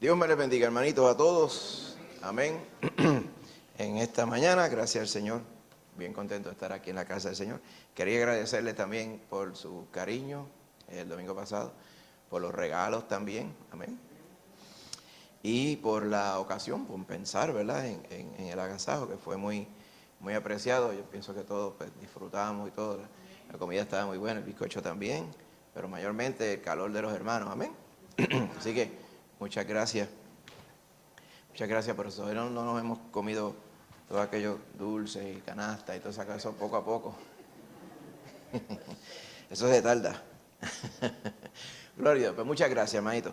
Dios me les bendiga, hermanitos, a todos. Amén. En esta mañana, gracias al Señor. Bien contento de estar aquí en la casa del Señor. Quería agradecerle también por su cariño el domingo pasado, por los regalos también. Amén. Y por la ocasión, por pensar, ¿verdad?, en el agasajo, que fue muy apreciado. Yo pienso que todos pues, disfrutamos y todo. La comida estaba muy buena, el bizcocho también, pero mayormente el calor de los hermanos. Amén. Así que muchas gracias. Muchas gracias por eso. Hoy no nos hemos comido todos aquellos dulces y canastas y todo eso poco a poco. Eso se tarda. Gloria a Dios. Pues muchas gracias, hermanito.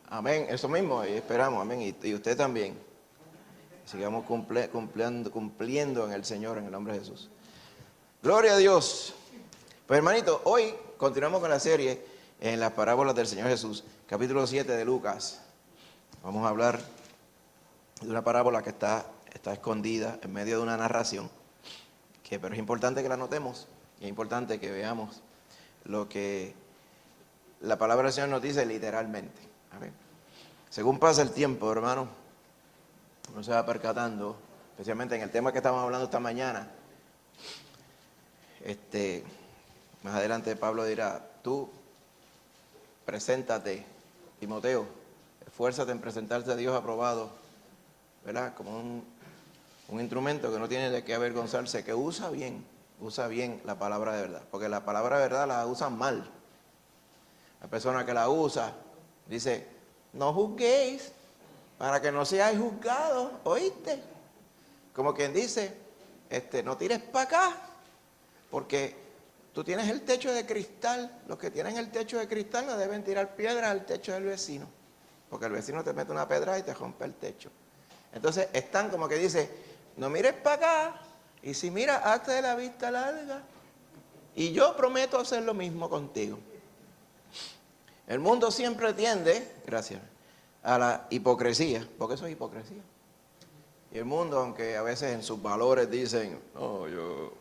Amén. Eso mismo, y esperamos. Amén. Y usted también. Sigamos cumpliendo en el Señor, en el nombre de Jesús. Gloria a Dios. Pues hermanito, hoy continuamos con la serie en las parábolas del Señor Jesús, capítulo 7 de Lucas. Vamos a hablar de una parábola que está escondida en medio de una narración, pero es importante que la notemos y es importante que veamos lo que la palabra del Señor nos dice literalmente. Amén. Según pasa el tiempo, hermano, uno se va percatando, especialmente en el tema que estamos hablando esta mañana. Más adelante Pablo dirá, tú preséntate, Timoteo, esfuérzate en presentarte a Dios aprobado, ¿verdad? Como un instrumento que no tiene de qué avergonzarse, que usa bien la palabra de verdad, porque la palabra de verdad la usan mal. La persona que la usa dice, no juzguéis para que no seáis juzgados, ¿oíste? Como quien dice, no tires para acá, porque tú tienes el techo de cristal. Los que tienen el techo de cristal no deben tirar piedras al techo del vecino, porque el vecino te mete una pedra y te rompe el techo. Entonces están como que dice, no mires para acá, y si miras, hazte de la vista larga, y yo prometo hacer lo mismo contigo. El mundo siempre tiende, gracias, a la hipocresía, porque eso es hipocresía. Y el mundo, aunque a veces en sus valores dicen, no, yo,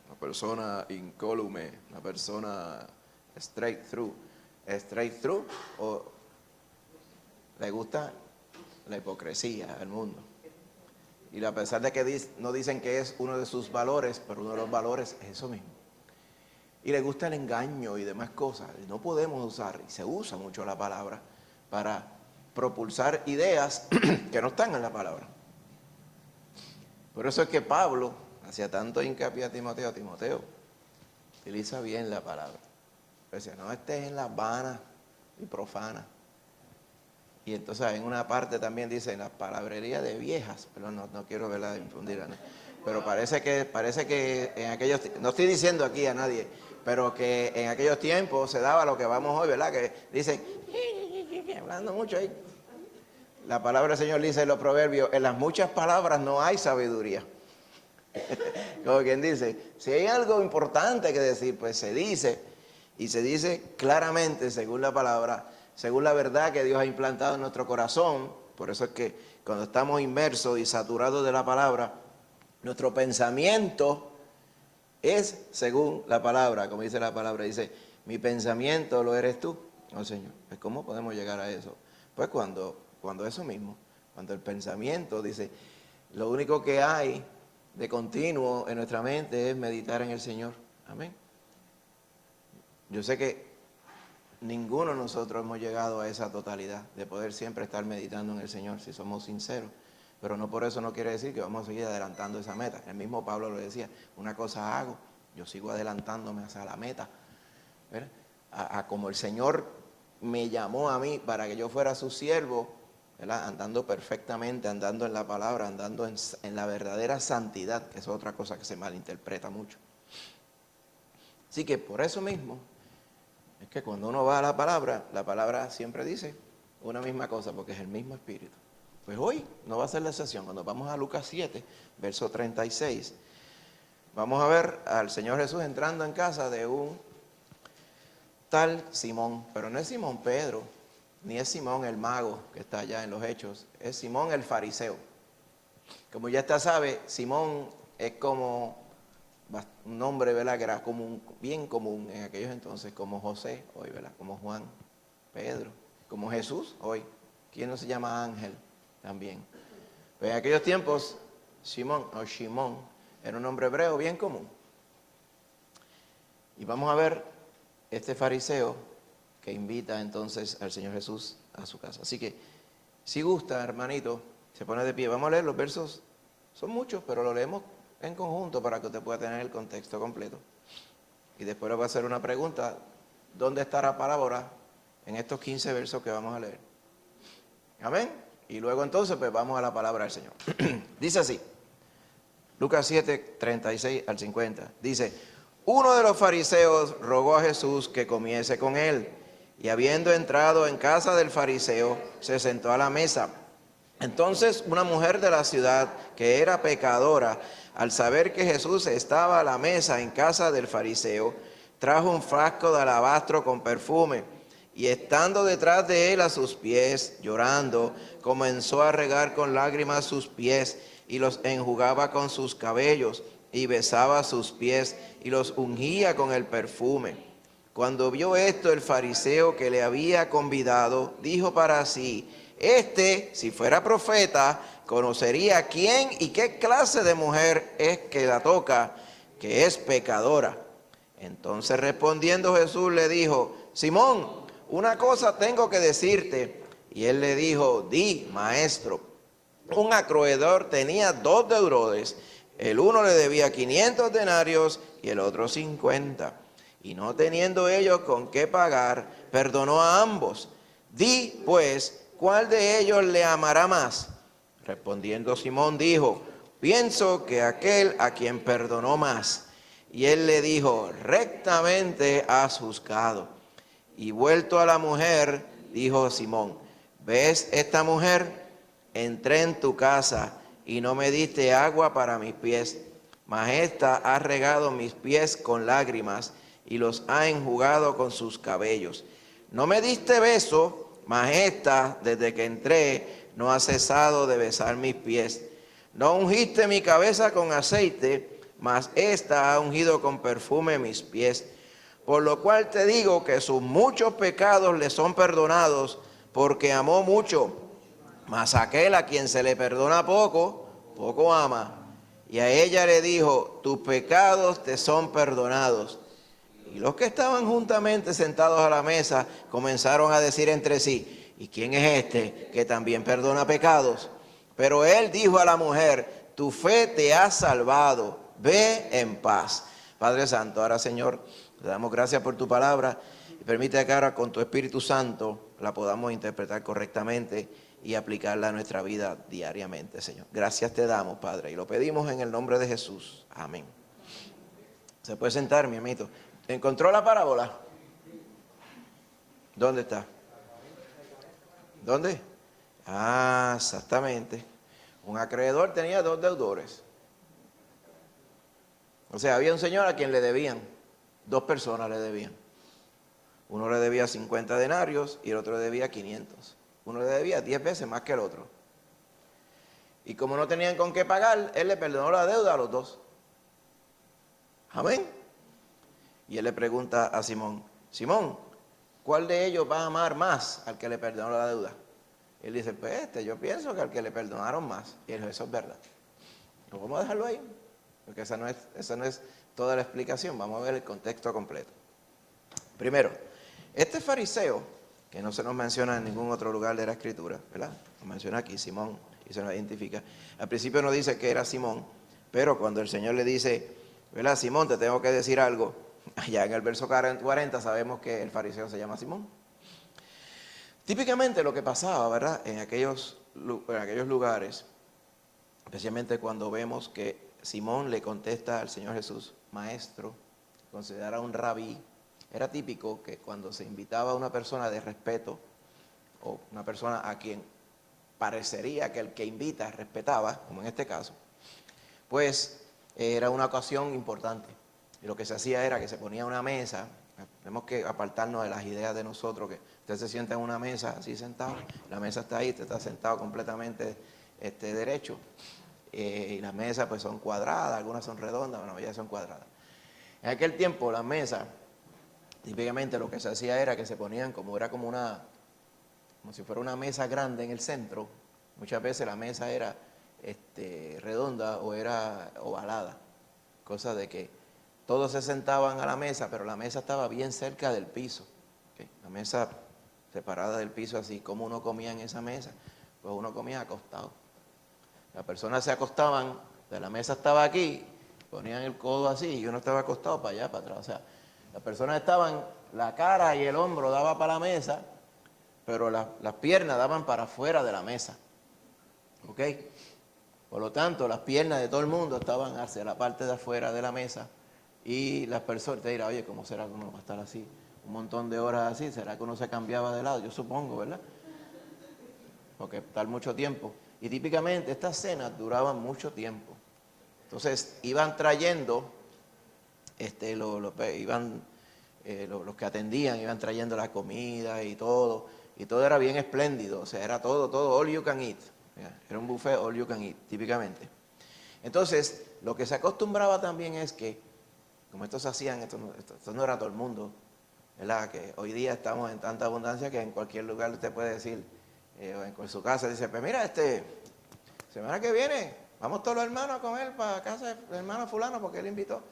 una persona incólume, una persona straight through, o le gusta la hipocresía al mundo. Y a pesar de que no dicen que es uno de sus valores, pero uno de los valores es eso mismo. Y le gusta el engaño y demás cosas. No podemos usar, y se usa mucho la palabra, para propulsar ideas que no están en la palabra. Por eso es que Pablo hacía tanto hincapié a Timoteo, utiliza bien la palabra. Decía, no estés en las vanas y profanas. Y entonces en una parte también dice, en la palabrería de viejas, pero no quiero verla infundir, ¿no? Pero parece que en aquellos, no estoy diciendo aquí a nadie, pero que en aquellos tiempos se daba lo que vamos hoy, ¿verdad? Que dicen, hablando mucho ahí. La palabra del Señor dice en los proverbios, en las muchas palabras no hay sabiduría. Como quien dice, si hay algo importante que decir, pues se dice, y se dice claramente según la palabra, según la verdad que Dios ha implantado en nuestro corazón. Por eso es que cuando estamos inmersos y saturados de la palabra, nuestro pensamiento es según la palabra, como dice la palabra, dice, mi pensamiento lo eres tú, oh Señor. Pues ¿cómo podemos llegar a eso? Pues cuando eso mismo, cuando el pensamiento dice, lo único que hay de continuo en nuestra mente es meditar en el Señor. Amén. Yo sé que ninguno de nosotros hemos llegado a esa totalidad de poder siempre estar meditando en el Señor, si somos sinceros. Pero no por eso no quiere decir que vamos a seguir adelantando esa meta. El mismo Pablo lo decía, una cosa hago, yo sigo adelantándome hacia la meta. A como el Señor me llamó a mí para que yo fuera su siervo, ¿verdad? Andando perfectamente, andando en la palabra, andando en la verdadera santidad, que es otra cosa que se malinterpreta mucho. Así que por eso mismo, es que cuando uno va a la palabra siempre dice una misma cosa, porque es el mismo Espíritu. Pues hoy no va a ser la excepción. Cuando vamos a Lucas 7, verso 36, vamos a ver al Señor Jesús entrando en casa de un tal Simón, pero no es Simón Pedro, ni es Simón el mago que está allá en los Hechos, es Simón el fariseo. Como ya está sabe, Simón es como un nombre, ¿verdad?, que era bien común en aquellos entonces, como José hoy, ¿verdad?, como Juan, Pedro, como Jesús hoy. ¿Quién no se llama Ángel también? Pues en aquellos tiempos, Simón o Shimón era un nombre hebreo bien común. Y vamos a ver este fariseo que invita entonces al Señor Jesús a su casa. Así que, si gusta, hermanito, se pone de pie. Vamos a leer los versos, son muchos, pero lo leemos en conjunto para que usted pueda tener el contexto completo. Y después le voy a hacer una pregunta, ¿dónde está la palabra en estos 15 versos que vamos a leer? Amén. Y luego entonces pues vamos a la palabra del Señor. Dice así, Lucas 7, 36 al 50. Dice, uno de los fariseos rogó a Jesús que comiese con él. Y habiendo entrado en casa del fariseo, se sentó a la mesa. Entonces una mujer de la ciudad, que era pecadora, al saber que Jesús estaba a la mesa en casa del fariseo, trajo un frasco de alabastro con perfume, y estando detrás de él a sus pies, llorando, comenzó a regar con lágrimas sus pies, y los enjugaba con sus cabellos, y besaba sus pies, y los ungía con el perfume. Cuando vio esto, el fariseo que le había convidado, dijo para sí, si fuera profeta, conocería quién y qué clase de mujer es que la toca, que es pecadora. Entonces respondiendo Jesús le dijo, Simón, una cosa tengo que decirte. Y él le dijo, di, maestro. Un acreedor tenía 2 deudores, el uno le debía 500 denarios y el otro 50. Y no teniendo ellos con qué pagar, perdonó a ambos. Di, pues, ¿cuál de ellos le amará más? Respondiendo Simón dijo, pienso que aquel a quien perdonó más. Y él le dijo, rectamente has juzgado. Y vuelto a la mujer, dijo Simón, ¿ves esta mujer? Entré en tu casa y no me diste agua para mis pies, mas ésta ha regado mis pies con lágrimas y los ha enjugado con sus cabellos. No me diste beso, mas ésta, desde que entré, no ha cesado de besar mis pies. No ungiste mi cabeza con aceite, mas ésta ha ungido con perfume mis pies. Por lo cual te digo que sus muchos pecados le son perdonados, porque amó mucho. Mas aquel a quien se le perdona poco, poco ama. Y a ella le dijo, tus pecados te son perdonados. Y los que estaban juntamente sentados a la mesa comenzaron a decir entre sí, ¿y quién es este que también perdona pecados? Pero él dijo a la mujer, tu fe te ha salvado, ve en paz. Padre Santo, ahora Señor, te damos gracias por tu palabra y permite que ahora con tu Espíritu Santo la podamos interpretar correctamente y aplicarla a nuestra vida diariamente, Señor. Gracias te damos, Padre, y lo pedimos en el nombre de Jesús. Amén. Se puede sentar, mi amito. ¿Encontró la parábola? ¿Dónde está? ¿Dónde? Ah, exactamente. Un acreedor tenía 2 deudores. O sea, había un señor a quien le debían. 2 personas le debían. Uno le debía 50 denarios y el otro le debía 500. Uno le debía 10 veces más que el otro. Y como no tenían con qué pagar, él le perdonó la deuda a los 2. Amén. Y él le pregunta a Simón, Simón, ¿cuál de ellos va a amar más al que le perdonó la deuda? Y él dice, pues yo pienso que al que le perdonaron más. Y él dijo, eso es verdad. No vamos a dejarlo ahí, porque esa no es toda la explicación. Vamos a ver el contexto completo. Primero, este fariseo, que no se nos menciona en ningún otro lugar de la Escritura, ¿verdad? Nos menciona aquí Simón y se nos identifica. Al principio no dice que era Simón, pero cuando el Señor le dice, ¿verdad? Simón, te tengo que decir algo. Allá en el verso 40 sabemos que el fariseo se llama Simón. Típicamente lo que pasaba, ¿verdad? En aquellos lugares, especialmente cuando vemos que Simón le contesta al Señor Jesús, maestro, considera un rabí, era típico que cuando se invitaba a una persona de respeto, o una persona a quien parecería que el que invita respetaba, como en este caso, pues era una ocasión importante. Y lo que se hacía era que se ponía una mesa, tenemos que apartarnos de las ideas de nosotros, que usted se sienta en una mesa así sentado, la mesa está ahí, usted está sentado completamente derecho, y las mesas pues son cuadradas, algunas son redondas, bueno, ya son cuadradas. En aquel tiempo las mesas, típicamente lo que se hacía era que se ponían era como como si fuera una mesa grande en el centro. Muchas veces la mesa era redonda o era ovalada, cosa de que todos se sentaban a la mesa, pero la mesa estaba bien cerca del piso, ¿okay? La mesa separada del piso, así como uno comía en esa mesa, pues uno comía acostado. Las personas se acostaban, la mesa estaba aquí, ponían el codo así y uno estaba acostado para allá, para atrás. O sea, las personas estaban, la cara y el hombro daba para la mesa, pero las piernas daban para afuera de la mesa. ¿Ok? Por lo tanto, las piernas de todo el mundo estaban hacia la parte de afuera de la mesa y las personas te dirán, oye, ¿cómo será que uno va a estar así un montón de horas así? ¿Será que uno se cambiaba de lado? Yo supongo, ¿verdad? Porque estar mucho tiempo. Y típicamente estas cenas duraban mucho tiempo. Entonces iban trayendo, los que atendían iban trayendo la comida y todo era bien espléndido, o sea, era todo all you can eat. Era un buffet all you can eat, típicamente. Entonces, lo que se acostumbraba también es que, como estos hacían, esto no era todo el mundo, ¿verdad? Que hoy día estamos en tanta abundancia que en cualquier lugar usted puede decir, en su casa dice, pues mira, semana que viene, vamos todos los hermanos a comer para casa del hermano fulano porque él invitó.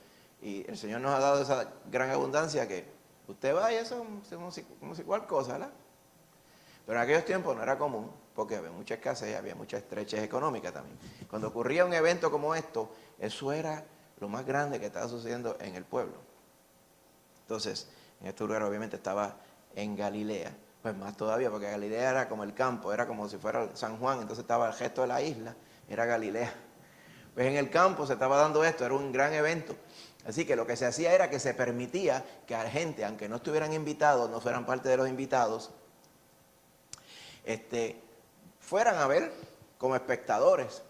Y el Señor nos ha dado esa gran abundancia que usted va y eso es como si cual cosa, ¿verdad? Pero en aquellos tiempos no era común, porque había mucha escasez, había mucha estrechez económica también. Cuando ocurría un evento como esto, eso era lo más grande que estaba sucediendo en el pueblo. Entonces, en este lugar obviamente estaba en Galilea, pues más todavía, porque Galilea era como el campo, era como si fuera San Juan, entonces estaba el resto de la isla, era Galilea. Pues en el campo se estaba dando esto, era un gran evento. Así que lo que se hacía era que se permitía que a la gente, aunque no estuvieran invitados, no fueran parte de los invitados, fueran a ver como espectadores.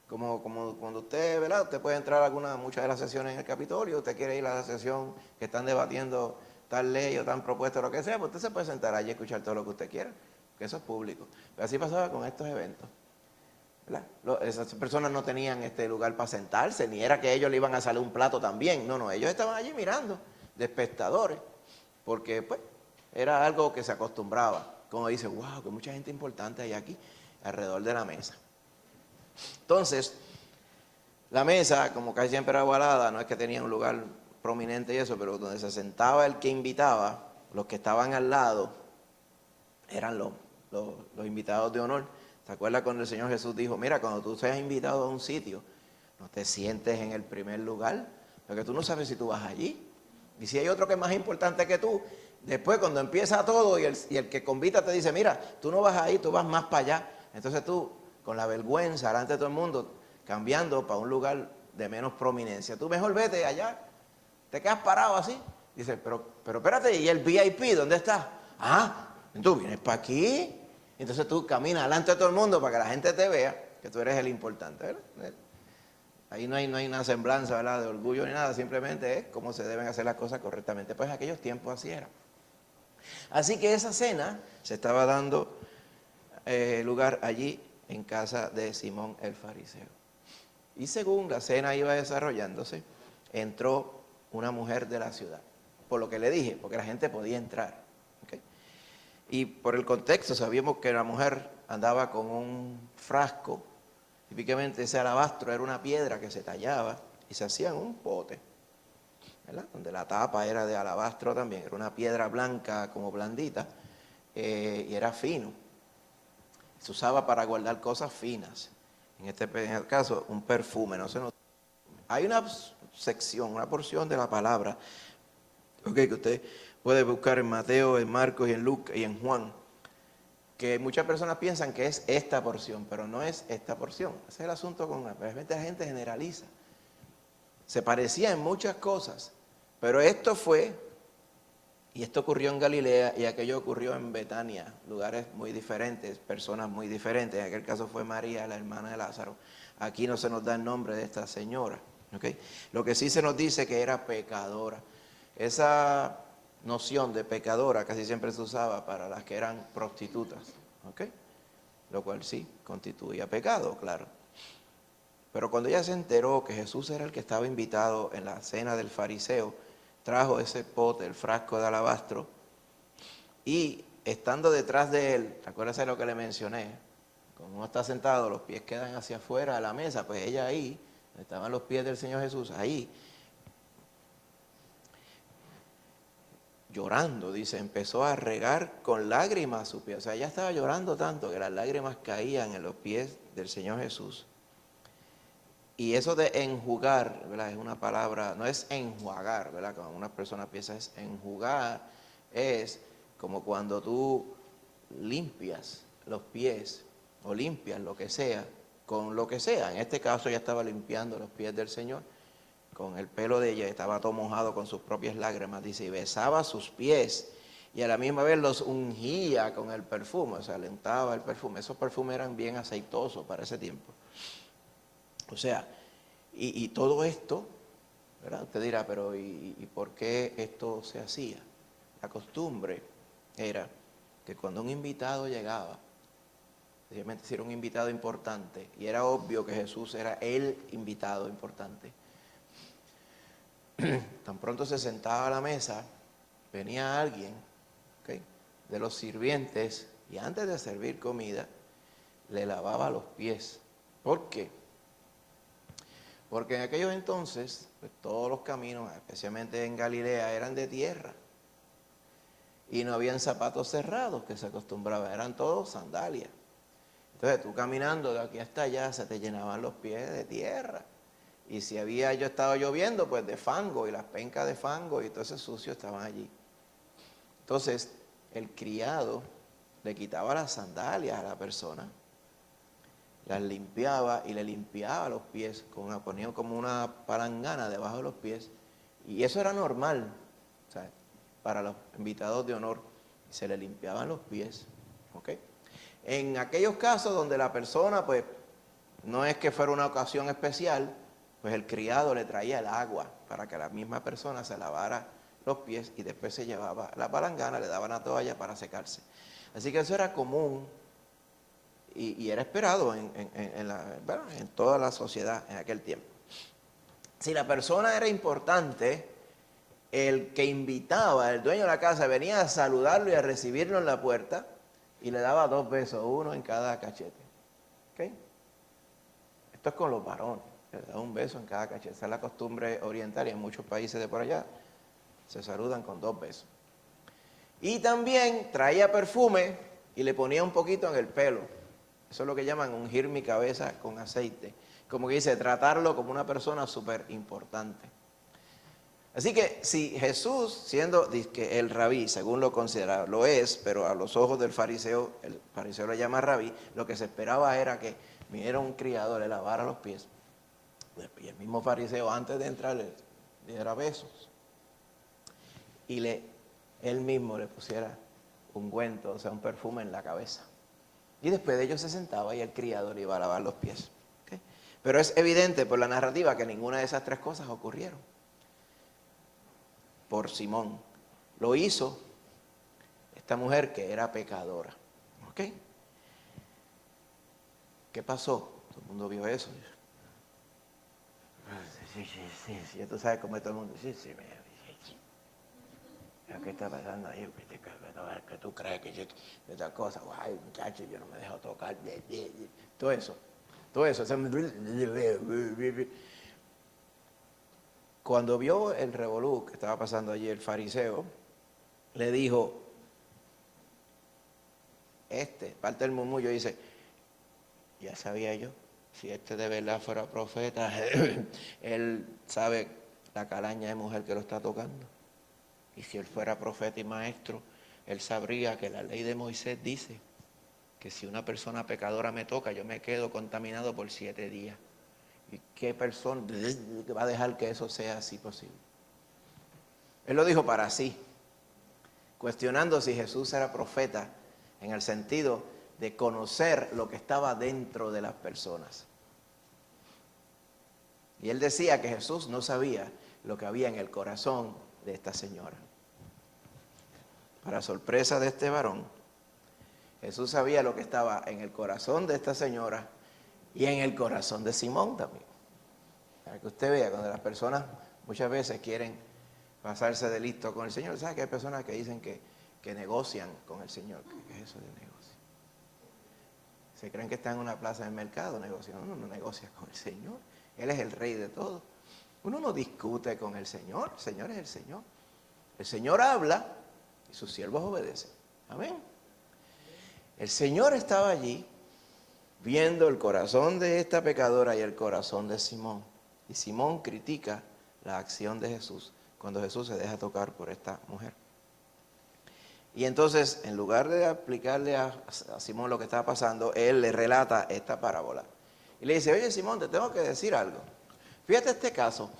Como cuando usted, ¿verdad? Usted puede entrar a muchas de las sesiones en el Capitolio, usted quiere ir a la sesión que están debatiendo tal ley o tal propuesta o lo que sea, pues usted se puede sentar allí y escuchar todo lo que usted quiera, que eso es público. Pero así pasaba con estos eventos, ¿verdad? Esas personas no tenían lugar para sentarse, ni era que ellos le iban a salir un plato también, no, ellos estaban allí mirando de espectadores, porque pues era algo que se acostumbraba. Como dice, wow, que mucha gente importante hay aquí alrededor de la mesa. Entonces, la mesa, como casi siempre era ovalada, no es que tenía un lugar prominente y eso, pero donde se sentaba el que invitaba, los que estaban al lado, eran los invitados de honor. ¿Se acuerda cuando el Señor Jesús dijo, mira, cuando tú seas invitado a un sitio, no te sientes en el primer lugar, porque tú no sabes si tú vas allí? Y si hay otro que es más importante que tú, después cuando empieza todo y el que convita te dice, mira, tú no vas ahí, tú vas más para allá. Entonces tú, con la vergüenza delante de todo el mundo, cambiando para un lugar de menos prominencia. Tú mejor vete allá, te quedas parado así. Dice, pero espérate, ¿y el VIP dónde está? Ah, tú vienes para aquí. Entonces tú caminas delante de todo el mundo para que la gente te vea que tú eres el importante, ¿verdad? Ahí no hay una semblanza, ¿verdad?, de orgullo ni nada, simplemente es cómo se deben hacer las cosas correctamente. Pues en aquellos tiempos así era. Así que esa cena se estaba dando lugar allí en casa de Simón el fariseo. Y según la cena iba desarrollándose, entró una mujer de la ciudad. Por lo que le dije, porque la gente podía entrar. ¿Okay? Y por el contexto sabíamos que la mujer andaba con un frasco. Típicamente ese alabastro era una piedra que se tallaba y se hacía en un pote, ¿verdad? Donde la tapa era de alabastro también, era una piedra blanca como blandita y era fino. Se usaba para guardar cosas finas. En este caso, un perfume. Hay una sección, una porción de la palabra, que usted puede buscar en Mateo, en Marcos y en Lucas y en Juan, que muchas personas piensan que es esta porción, pero no es esta porción. Ese es el asunto con realmente la gente generaliza. Se parecía en muchas cosas, pero esto ocurrió en Galilea y aquello ocurrió en Betania, lugares muy diferentes, personas muy diferentes. En aquel caso fue María, la hermana de Lázaro. Aquí no se nos da el nombre de esta señora. ¿Okay? Lo que sí se nos dice que era pecadora. Esa noción de pecadora casi siempre se usaba para las que eran prostitutas, ¿ok? Lo cual sí constituía pecado, claro. Pero cuando ella se enteró que Jesús era el que estaba invitado en la cena del fariseo, trajo ese pote, el frasco de alabastro, y estando detrás de él, acuérdense de lo que le mencioné, cuando uno está sentado, los pies quedan hacia afuera de la mesa, pues ella ahí, donde estaban los pies del Señor Jesús, ahí, llorando, dice, empezó a regar con lágrimas su pie. O sea, ella estaba llorando tanto que las lágrimas caían en los pies del Señor Jesús. Y eso de enjugar, ¿verdad? Es una palabra, no es enjuagar, ¿verdad? Como una persona piensa, es enjugar, es como cuando tú limpias los pies o limpias lo que sea, con lo que sea. En este caso ella estaba limpiando los pies del Señor con el pelo de ella, estaba todo mojado con sus propias lágrimas, dice, y besaba sus pies y a la misma vez los ungía con el perfume, o sea, le untaba el perfume. Esos perfumes eran bien aceitosos para ese tiempo. O sea, y todo esto, ¿verdad? Usted dirá, pero ¿y por qué esto se hacía? La costumbre era que cuando un invitado llegaba, especialmente si era un invitado importante, y era obvio que Jesús era el invitado importante, tan pronto se sentaba a la mesa, venía alguien, ¿okay?, de los sirvientes, y antes de servir comida, le lavaba los pies. ¿Por qué? Porque en aquellos entonces, pues, todos los caminos, especialmente en Galilea, eran de tierra. Y no habían zapatos cerrados que se acostumbraban, eran todos sandalias. Entonces tú caminando de aquí hasta allá se te llenaban los pies de tierra. Y si estaba lloviendo, pues de fango, y las pencas de fango y todo ese sucio estaban allí. Entonces el criado le quitaba las sandalias a la persona, las limpiaba y le limpiaba los pies, ponía como una palangana debajo de los pies, y eso era normal, o sea, para los invitados de honor, se le limpiaban los pies, ¿ok? En aquellos casos donde la persona, pues, no es que fuera una ocasión especial, pues el criado le traía el agua para que la misma persona se lavara los pies y después se llevaba la palangana, le daban la toalla para secarse. Así que eso era común y era esperado en toda la sociedad en aquel tiempo. Si la persona era importante, el que invitaba, el dueño de la casa, venía a saludarlo y a recibirlo en la puerta y le daba 2 besos, uno en cada cachete. ¿Ok? Esto es con los varones, le da un beso en cada cachete. Esa es la costumbre oriental y en muchos países de por allá se saludan con 2 besos. Y también traía perfume y le ponía un poquito en el pelo. Eso es lo que llaman ungir mi cabeza con aceite. Como que dice, tratarlo como una persona súper importante. Así que si Jesús, siendo que el rabí, según lo consideraba, lo es, pero a los ojos del fariseo, el fariseo le llama rabí, lo que se esperaba era que viniera un criado, le lavara los pies. Y el mismo fariseo, antes de entrar, le diera besos. Y él mismo le pusiera ungüento, o sea, un perfume en la cabeza. Y después de ello se sentaba y el criado le iba a lavar los pies. ¿Okay? Pero es evidente por la narrativa que ninguna de esas 3 cosas ocurrieron. Por Simón. Lo hizo esta mujer que era pecadora. ¿Ok? ¿Qué pasó? Todo el mundo vio eso. Sí. Tú sabes cómo es todo el mundo. Sí. ¿Qué está pasando ahí? ¿Qué tú crees que yo de otra cosa? Ay, muchacho, yo no me dejo tocar. Todo eso. Cuando vio el revolú que estaba pasando allí, el fariseo le dijo, parte del murmullo, dice, ya sabía yo, si de verdad fuera profeta, él sabe la calaña de mujer que lo está tocando. Y si él fuera profeta y maestro, él sabría que la ley de Moisés dice que si una persona pecadora me toca, yo me quedo contaminado por 7 días. ¿Y qué persona va a dejar que eso sea así posible? Él lo dijo para sí, cuestionando si Jesús era profeta en el sentido de conocer lo que estaba dentro de las personas. Y él decía que Jesús no sabía lo que había en el corazón de esta señora. Para sorpresa de este varón, Jesús sabía lo que estaba en el corazón de esta señora y en el corazón de Simón también. Para que usted vea, cuando las personas muchas veces quieren pasarse de listo con el Señor, ¿sabe que hay personas que dicen que que negocian con el Señor. ¿Qué es eso de negocio? Se creen que están en una plaza de mercado negociando. Uno no negocia con el Señor. Él es el Rey de todo. Uno no discute con el Señor es el Señor. El Señor habla y sus siervos obedecen. Amén. El Señor estaba allí viendo el corazón de esta pecadora y el corazón de Simón. Y Simón critica la acción de Jesús cuando Jesús se deja tocar por esta mujer. Y entonces, en lugar de aplicarle a Simón lo que estaba pasando, él le relata esta parábola. Y le dice, oye Simón, te tengo que decir algo. Fíjate este caso.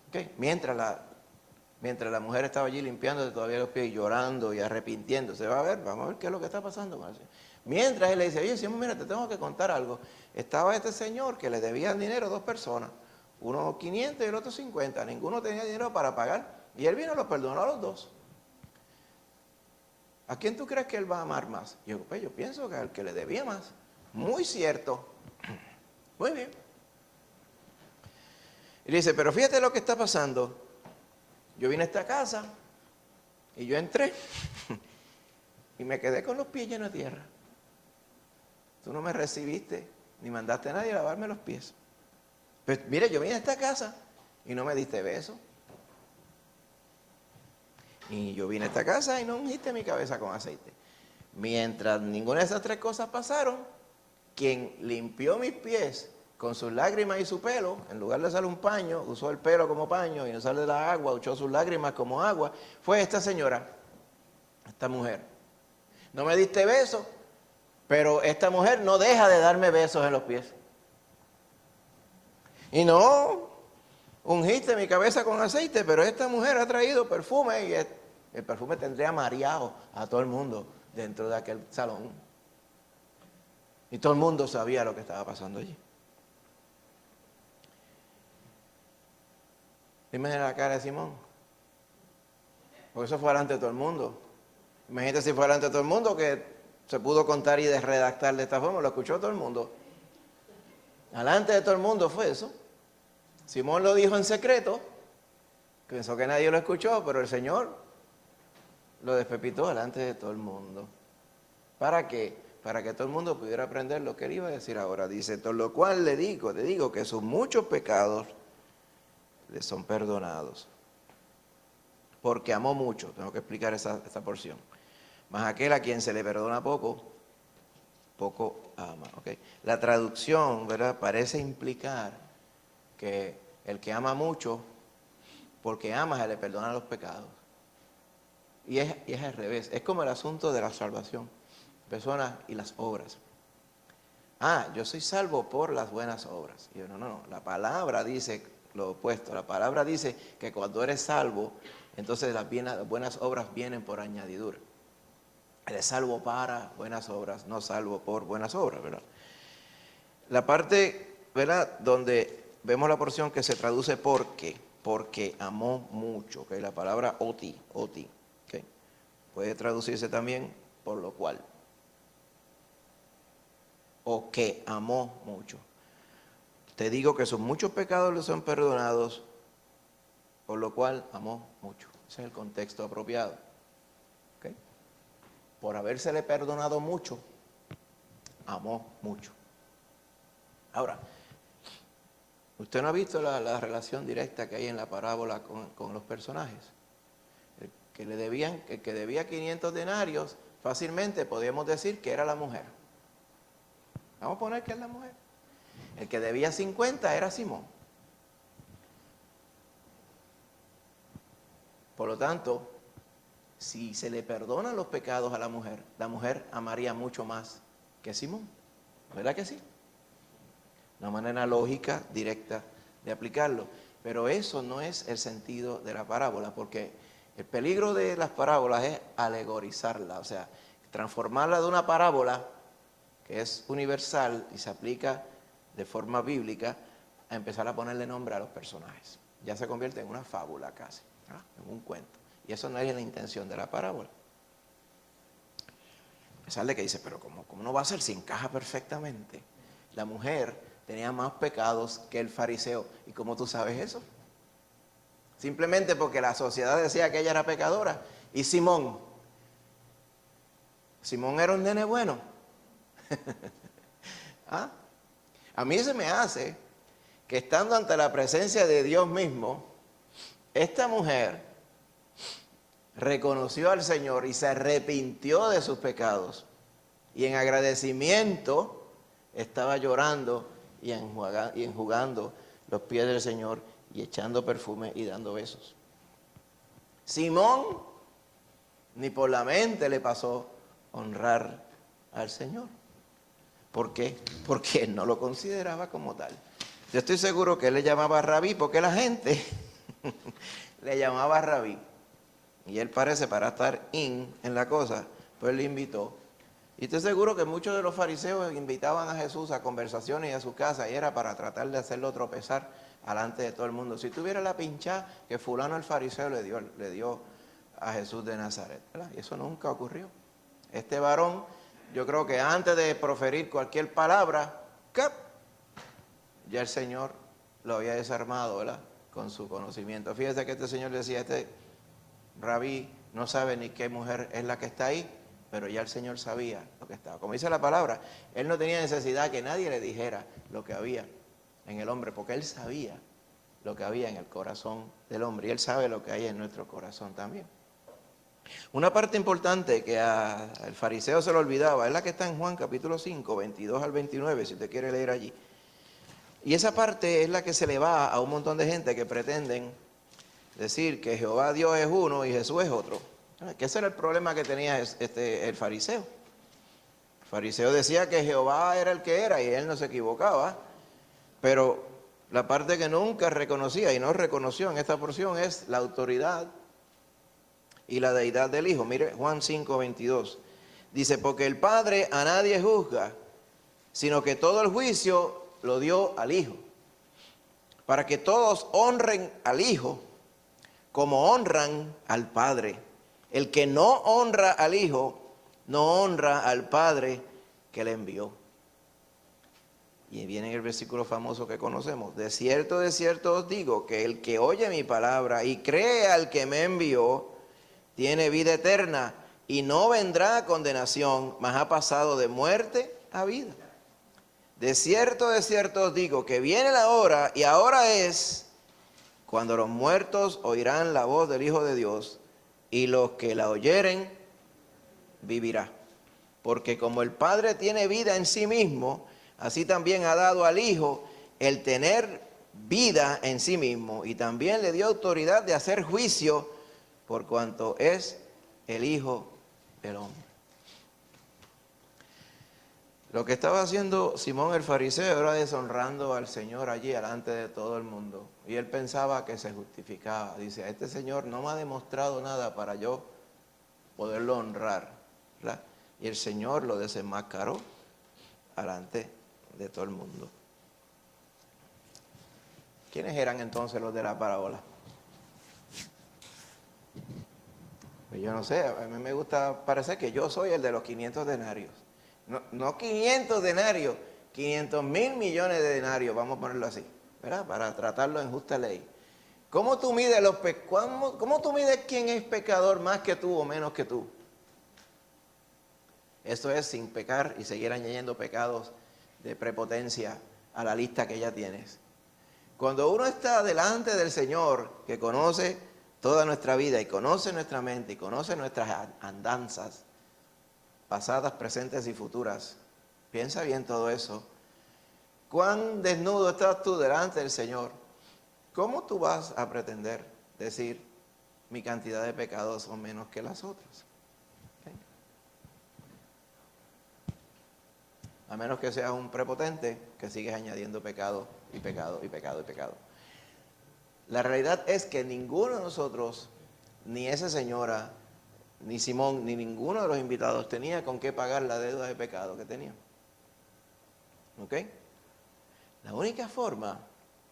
¿Okay? Mientras la mujer estaba allí limpiándose todavía los pies y llorando y arrepintiéndose. Vamos a ver qué es lo que está pasando con eso. Mientras él le dice, oye Simón, mira, te tengo que contar algo. Estaba este señor que le debían dinero a dos personas. Uno 500 y el otro 50. Ninguno tenía dinero para pagar. Y él vino y los perdonó a los dos. ¿A quién tú crees que él va a amar más? Yo pienso que al que le debía más. Muy cierto. Muy bien. Y le dice, pero fíjate lo que está pasando. Yo vine a esta casa y yo entré y me quedé con los pies llenos de tierra. Tú no me recibiste ni mandaste a nadie a lavarme los pies. Pues mire, yo vine a esta casa y no me diste beso. Y yo vine a esta casa y no ungiste mi cabeza con aceite. Mientras ninguna de esas tres cosas pasaron, quien limpió mis pies con sus lágrimas y su pelo, en lugar de usar un paño, usó el pelo como paño y en usar de la agua, usó sus lágrimas como agua, fue esta señora, esta mujer. No me diste besos, pero esta mujer no deja de darme besos en los pies. Y no ungiste mi cabeza con aceite, pero esta mujer ha traído perfume y el perfume tendría mareado a todo el mundo dentro de aquel salón. Y todo el mundo sabía lo que estaba pasando allí. Dime la cara de Simón. Porque eso fue delante de todo el mundo. Imagínate si fue delante de todo el mundo que se pudo contar y redactar de esta forma. Lo escuchó todo el mundo. Delante de todo el mundo fue eso. Simón lo dijo en secreto. Pensó que nadie lo escuchó, pero el Señor lo despepitó delante de todo el mundo. ¿Para qué? Para que todo el mundo pudiera aprender lo que él iba a decir ahora. Dice, por lo cual te digo que sus muchos pecados le son perdonados. Porque amó mucho. Tengo que explicar esta porción. Mas aquel a quien se le perdona poco, poco ama. ¿Okay? La traducción, ¿verdad?, parece implicar que el que ama mucho, porque ama, se le perdonan los pecados. Y es al revés. Es como el asunto de la salvación. Personas y las obras. Yo soy salvo por las buenas obras. Y yo, no. La palabra dice lo opuesto. La palabra dice que cuando eres salvo, entonces las buenas obras vienen por añadidura. Eres salvo para buenas obras, no salvo por buenas obras, ¿verdad? La parte, ¿verdad?, donde vemos la porción que se traduce porque amó mucho, ¿okay? La palabra oti, ¿okay? Puede traducirse también por lo cual. O que amó mucho. Te digo que sus muchos pecados le son perdonados, por lo cual amó mucho. Ese es el contexto apropiado. ¿Okay? Por habérsele perdonado mucho, amó mucho. Ahora, ¿usted no ha visto la relación directa que hay en la parábola con los personajes? El que debía 500 denarios, fácilmente podíamos decir que era la mujer. Vamos a poner que es la mujer. El que debía 50 era Simón. Por lo tanto, si se le perdonan los pecados a la mujer amaría mucho más que Simón. ¿Verdad que sí? Una manera lógica, directa de aplicarlo. Pero eso no es el sentido de la parábola, porque el peligro de las parábolas es alegorizarla, o sea, transformarla de una parábola que es universal y se aplica de forma bíblica a empezar a ponerle nombre a los personajes. Ya se convierte en una fábula casi, en un cuento. Y eso no es la intención de la parábola. A pesar de que dice, pero ¿cómo no va a ser si encaja perfectamente? La mujer tenía más pecados que el fariseo. ¿Y cómo tú sabes eso? Simplemente porque la sociedad decía que ella era pecadora. Y Simón, Simón era un nene bueno. ¿Ah? A mí se me hace que estando ante la presencia de Dios mismo, esta mujer reconoció al Señor y se arrepintió de sus pecados. Y en agradecimiento estaba llorando y enjugando los pies del Señor y echando perfume y dando besos. Simón ni por la mente le pasó honrar al Señor. ¿Por qué? Porque él no lo consideraba como tal. Yo estoy seguro que él le llamaba rabí porque la gente le llamaba rabí. Y él parece para estar en la cosa, pues le invitó. Y estoy seguro que muchos de los fariseos invitaban a Jesús a conversaciones y a su casa y era para tratar de hacerlo tropezar delante de todo el mundo. Si tuviera la pincha que fulano el fariseo le dio a Jesús de Nazaret, ¿verdad? Y eso nunca ocurrió. Este varón, yo creo que antes de proferir cualquier palabra, ¡cap!, ya el Señor lo había desarmado, ¿verdad?, con su conocimiento. Fíjese que este señor decía, este rabí no sabe ni qué mujer es la que está ahí, pero ya el Señor sabía lo que estaba. Como dice la palabra, él no tenía necesidad que nadie le dijera lo que había en el hombre, porque él sabía lo que había en el corazón del hombre, y él sabe lo que hay en nuestro corazón también. Una parte importante que al fariseo se le olvidaba es la que está en Juan capítulo 5, 22 al 29, si usted quiere leer allí. Y esa parte es la que se le va a un montón de gente que pretenden decir que Jehová Dios es uno y Jesús es otro. Que ese era el problema que tenía el fariseo. El fariseo decía que Jehová era el que era y él no se equivocaba, pero la parte que nunca reconocía y no reconoció en esta porción es la autoridad y la deidad del Hijo. Mire Juan 5, 22. Dice, porque el Padre a nadie juzga, sino que todo el juicio lo dio al Hijo, para que todos honren al Hijo como honran al Padre. El que no honra al Hijo, no honra al Padre que le envió. Y viene el versículo famoso que conocemos. De cierto os digo, que el que oye mi palabra y cree al que me envió, tiene vida eterna y no vendrá a condenación, mas ha pasado de muerte a vida. De cierto os digo, que viene la hora, y ahora es, cuando los muertos oirán la voz del Hijo de Dios, y los que la oyeren, vivirá. Porque como el Padre tiene vida en sí mismo, así también ha dado al Hijo el tener vida en sí mismo, y también le dio autoridad de hacer juicio, por cuanto es el Hijo del Hombre. Lo que estaba haciendo Simón el fariseo era deshonrando al Señor allí delante de todo el mundo. Y él pensaba que se justificaba. Dice, este Señor no me ha demostrado nada para yo poderlo honrar, ¿verdad? Y el Señor lo desenmascaró delante de todo el mundo. ¿Quiénes eran entonces los de la parábola? Pues yo no sé, a mí me gusta parecer que yo soy el de los 500 denarios. No 500 denarios, 500.000 millones de denarios, vamos a ponerlo así, ¿verdad? Para tratarlo en justa ley. ¿Cómo tú mides cómo tú mides quién es pecador más que tú o menos que tú? Esto es sin pecar y seguir añadiendo pecados de prepotencia a la lista que ya tienes. Cuando uno está delante del Señor, que conoce toda nuestra vida y conoce nuestra mente y conoce nuestras andanzas, pasadas, presentes y futuras, piensa bien todo eso. ¿Cuán desnudo estás tú delante del Señor? ¿Cómo tú vas a pretender decir mi cantidad de pecados son menos que las otras? ¿Okay? A menos que seas un prepotente que sigues añadiendo pecado y pecado y pecado y pecado. La realidad es que ninguno de nosotros, ni esa señora, ni Simón, ni ninguno de los invitados tenía con qué pagar la deuda de pecado que tenían. ¿Ok? La única forma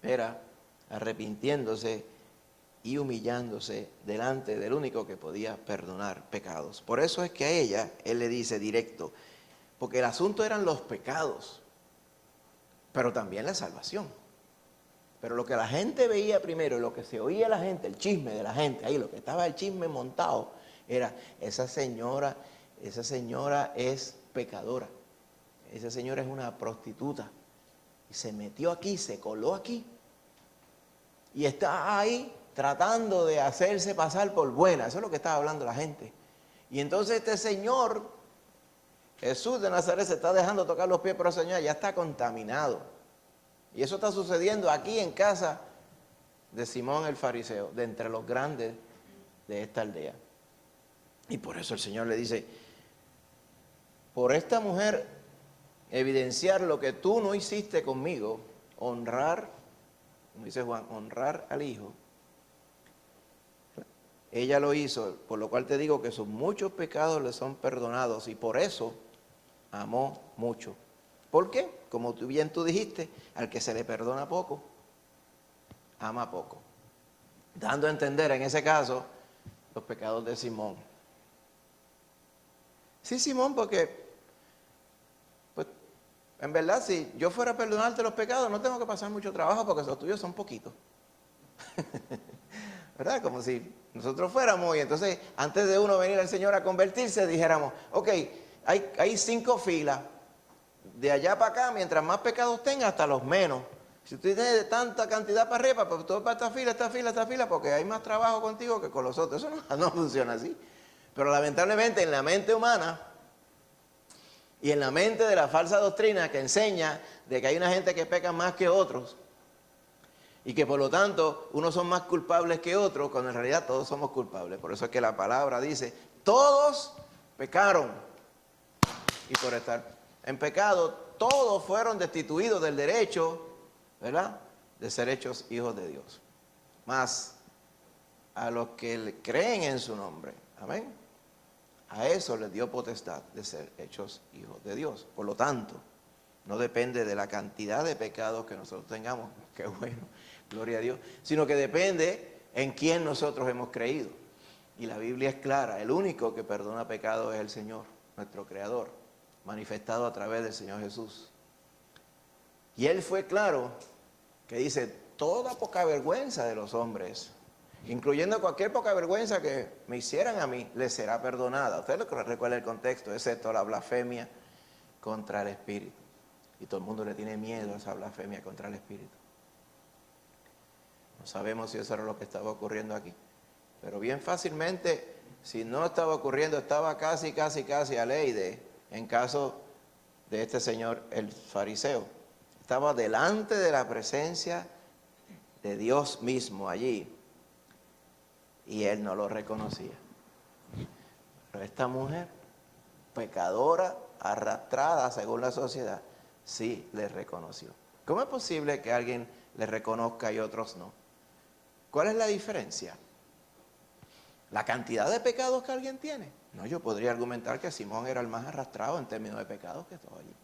era arrepintiéndose y humillándose delante del único que podía perdonar pecados. Por eso es que a ella, él le dice directo, porque el asunto eran los pecados, pero también la salvación. Pero lo que la gente veía primero, lo que se oía la gente, el chisme de la gente, ahí lo que estaba el chisme montado, era esa señora esa señora es pecadora. Esa señora es una prostituta. Y se metió aquí, se coló aquí. Y está ahí tratando de hacerse pasar por buena. Eso es lo que estaba hablando la gente. Y entonces este señor, Jesús de Nazaret, se está dejando tocar los pies, pero el señor ya está contaminado. Y eso está sucediendo aquí en casa de Simón el fariseo, de entre los grandes de esta aldea. Y por eso el Señor le dice, por esta mujer evidenciar lo que tú no hiciste conmigo, honrar, como dice Juan, honrar al Hijo, ella lo hizo, por lo cual te digo que sus muchos pecados le son perdonados y por eso amó mucho. ¿Por qué? Como tú bien dijiste, al que se le perdona poco, ama poco. Dando a entender en ese caso los pecados de Simón. Sí, Simón, porque pues, en verdad si yo fuera a perdonarte los pecados no tengo que pasar mucho trabajo porque los tuyos son poquitos. ¿Verdad? Como si nosotros fuéramos y entonces antes de uno venir al Señor a convertirse dijéramos, ok, hay 5 filas. De allá para acá, mientras más pecados tenga, hasta los menos. Si tú tienes tanta cantidad para arriba, pues todo para esta fila, porque hay más trabajo contigo que con los otros. Eso no funciona así. Pero lamentablemente en la mente humana y en la mente de la falsa doctrina que enseña de que hay una gente que peca más que otros y que por lo tanto unos son más culpables que otros, cuando en realidad todos somos culpables. Por eso es que la palabra dice, todos pecaron y por estar en pecado, todos fueron destituidos del derecho, ¿verdad?, de ser hechos hijos de Dios. Más a los que creen en su nombre, amén, a eso les dio potestad de ser hechos hijos de Dios. Por lo tanto, no depende de la cantidad de pecados que nosotros tengamos, qué bueno, gloria a Dios, sino que depende en quién nosotros hemos creído. Y la Biblia es clara, el único que perdona pecados es el Señor, nuestro Creador, manifestado a través del Señor Jesús. Y Él fue claro que dice, toda poca vergüenza de los hombres, incluyendo cualquier poca vergüenza que me hicieran a mí, les será perdonada. Usted recuerda el contexto, excepto la blasfemia contra el Espíritu. Y todo el mundo le tiene miedo a esa blasfemia contra el Espíritu. No sabemos si eso era lo que estaba ocurriendo aquí. Pero bien fácilmente, si no estaba ocurriendo, estaba casi a ley en caso de este señor, el fariseo. Estaba delante de la presencia de Dios mismo allí. Y él no lo reconocía. Pero esta mujer, pecadora, arrastrada según la sociedad, sí le reconoció. ¿Cómo es posible que alguien le reconozca y otros no? ¿Cuál es la diferencia? ¿La cantidad de pecados que alguien tiene? No, yo podría argumentar que Simón era el más arrastrado en términos de pecados que estaba allí.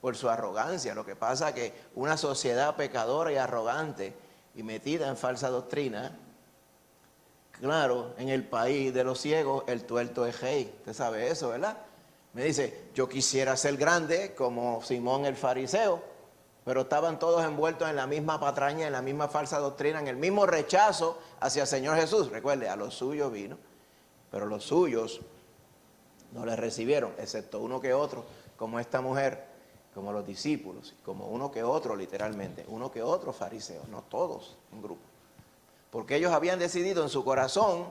Por su arrogancia. Lo que pasa es que una sociedad pecadora y arrogante y metida en falsa doctrina, claro, en el país de los ciegos, el tuerto es rey. Usted sabe eso, ¿verdad? Me dice, yo quisiera ser grande como Simón el fariseo, pero estaban todos envueltos en la misma patraña, en la misma falsa doctrina, en el mismo rechazo hacia el Señor Jesús. Recuerde, a los suyos vino, pero los suyos no le recibieron, excepto uno que otro, como esta mujer, como los discípulos, como uno que otro literalmente, uno que otro fariseo, no todos en grupo. Porque ellos habían decidido en su corazón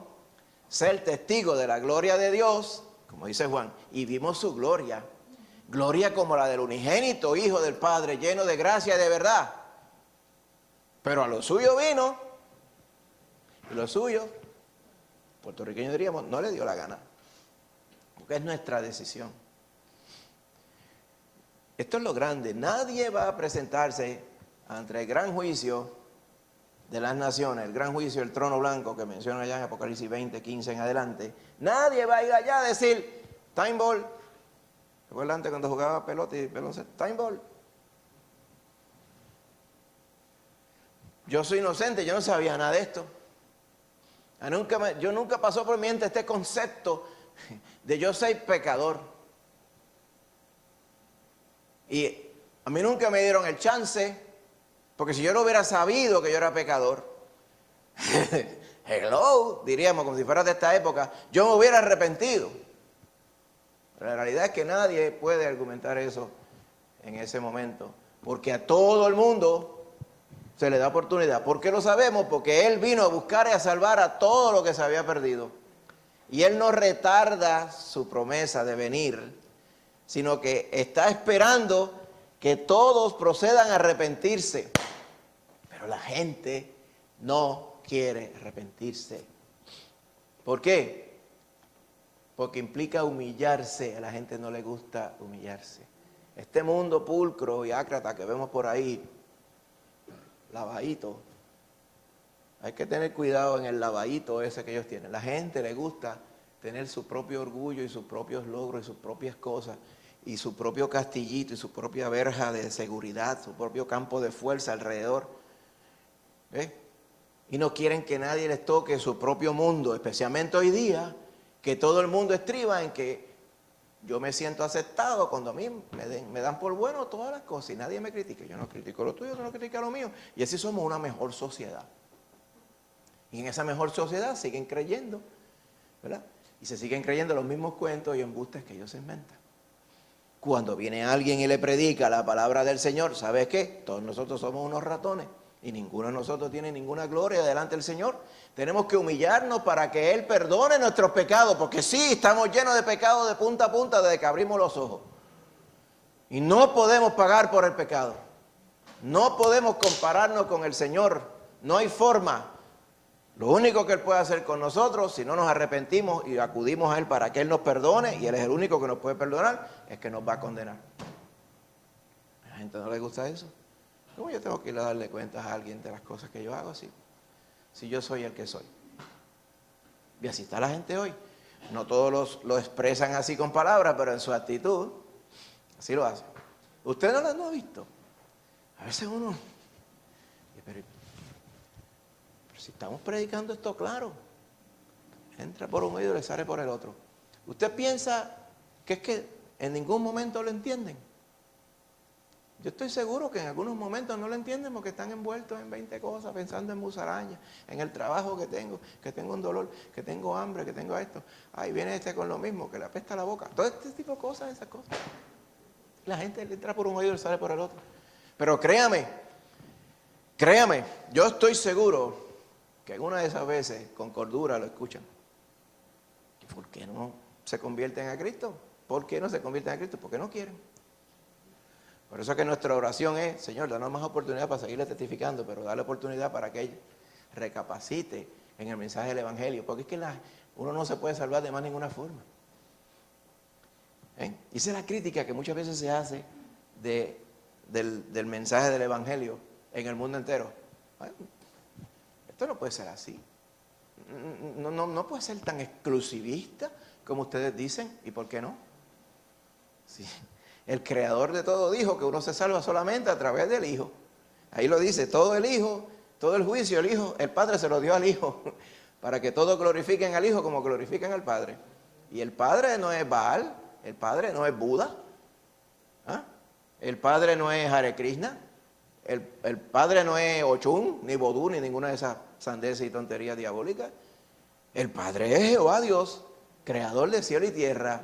ser testigos de la gloria de Dios, como dice Juan, y vimos su gloria. Gloria como la del unigénito Hijo del Padre, lleno de gracia y de verdad. Pero a lo suyo vino, y lo suyo, puertorriqueños diríamos, no le dio la gana. Porque es nuestra decisión. Esto es lo grande. Nadie va a presentarse ante el gran juicio de las naciones, el gran juicio del trono blanco que menciona allá en Apocalipsis 20, 15 en adelante. Nadie va a ir allá a decir, time ball. ¿Recuerda antes cuando jugaba pelota y baloncesto? Time ball. Yo soy inocente, yo no sabía nada de esto. Yo nunca pasó por mi mente este concepto de yo soy pecador. Y a mí nunca me dieron el chance, porque si yo no hubiera sabido que yo era pecador, hello, diríamos como si fuera de esta época, yo me hubiera arrepentido. Pero la realidad es que nadie puede argumentar eso en ese momento, porque a todo el mundo se le da oportunidad. ¿Por qué lo sabemos? Porque Él vino a buscar y a salvar a todo lo que se había perdido. Y Él no retarda su promesa de venir, sino que está esperando que todos procedan a arrepentirse. Pero la gente no quiere arrepentirse. ¿Por qué? Porque implica humillarse. A la gente no le gusta humillarse. Este mundo pulcro y ácrata que vemos por ahí, lavadito, hay que tener cuidado en el lavadito ese que ellos tienen. La gente le gusta tener su propio orgullo y sus propios logros y sus propias cosas y su propio castillito y su propia verja de seguridad, su propio campo de fuerza alrededor. ¿Ves? Y no quieren que nadie les toque su propio mundo, especialmente hoy día, que todo el mundo estriba en que yo me siento aceptado cuando a mí me dan por bueno todas las cosas y nadie me critica. Yo no critico lo tuyo, tú no criticas lo mío. Y así somos una mejor sociedad. Y en esa mejor sociedad siguen creyendo, ¿verdad? Y se siguen creyendo los mismos cuentos y embustes que ellos inventan. Cuando viene alguien y le predica la palabra del Señor, ¿sabes qué? Todos nosotros somos unos ratones y ninguno de nosotros tiene ninguna gloria delante del Señor. Tenemos que humillarnos para que Él perdone nuestros pecados, porque sí, estamos llenos de pecados de punta a punta desde que abrimos los ojos. Y no podemos pagar por el pecado. No podemos compararnos con el Señor. No hay forma. Lo único que Él puede hacer con nosotros, si no nos arrepentimos y acudimos a Él para que Él nos perdone, y Él es el único que nos puede perdonar, es que nos va a condenar. A la gente no le gusta eso. ¿Cómo yo tengo que ir a darle cuentas a alguien de las cosas que yo hago así? Si yo soy el que soy. Y así está la gente hoy. No todos lo expresan así con palabras, pero en su actitud, así lo hacen. ¿Usted no lo ha visto? A veces uno... Pero si estamos predicando esto claro, entra por un oído y le sale por el otro. ¿Usted piensa que es que en ningún momento lo entienden? Yo estoy seguro que en algunos momentos no lo entienden porque están envueltos en 20 cosas, pensando en musarañas, en el trabajo que tengo un dolor, que tengo hambre, que tengo esto. Ay, viene este con lo mismo, que le apesta la boca. Todo este tipo de cosas, esas cosas. La gente le entra por un oído y le sale por el otro. Pero créame, yo estoy seguro que alguna de esas veces con cordura lo escuchan. ¿Por qué no se convierten a Cristo? ¿Por qué no se convierten a Cristo? Porque no quieren. Por eso es que nuestra oración es, Señor, danos más oportunidad para seguirle testificando, pero dale oportunidad para que ella recapacite en el mensaje del Evangelio, porque es que uno no se puede salvar de más ninguna forma. Y esa es la crítica que muchas veces se hace del mensaje del Evangelio en el mundo entero. Esto no puede ser así. No puede ser tan exclusivista como ustedes dicen. ¿Y por qué no? Sí. El creador de todo dijo que uno se salva solamente a través del Hijo. Ahí lo dice, todo el Hijo, todo el juicio, el Padre se lo dio al Hijo, para que todos glorifiquen al Hijo como glorifican al Padre. Y el Padre no es Baal, el Padre no es Buda, ¿ah? El Padre no es Hare Krishna, el Padre no es Ochun, ni Vodú, ni ninguna de esas sandeces y tonterías diabólicas. El Padre es Jehová Dios, creador de cielo y tierra,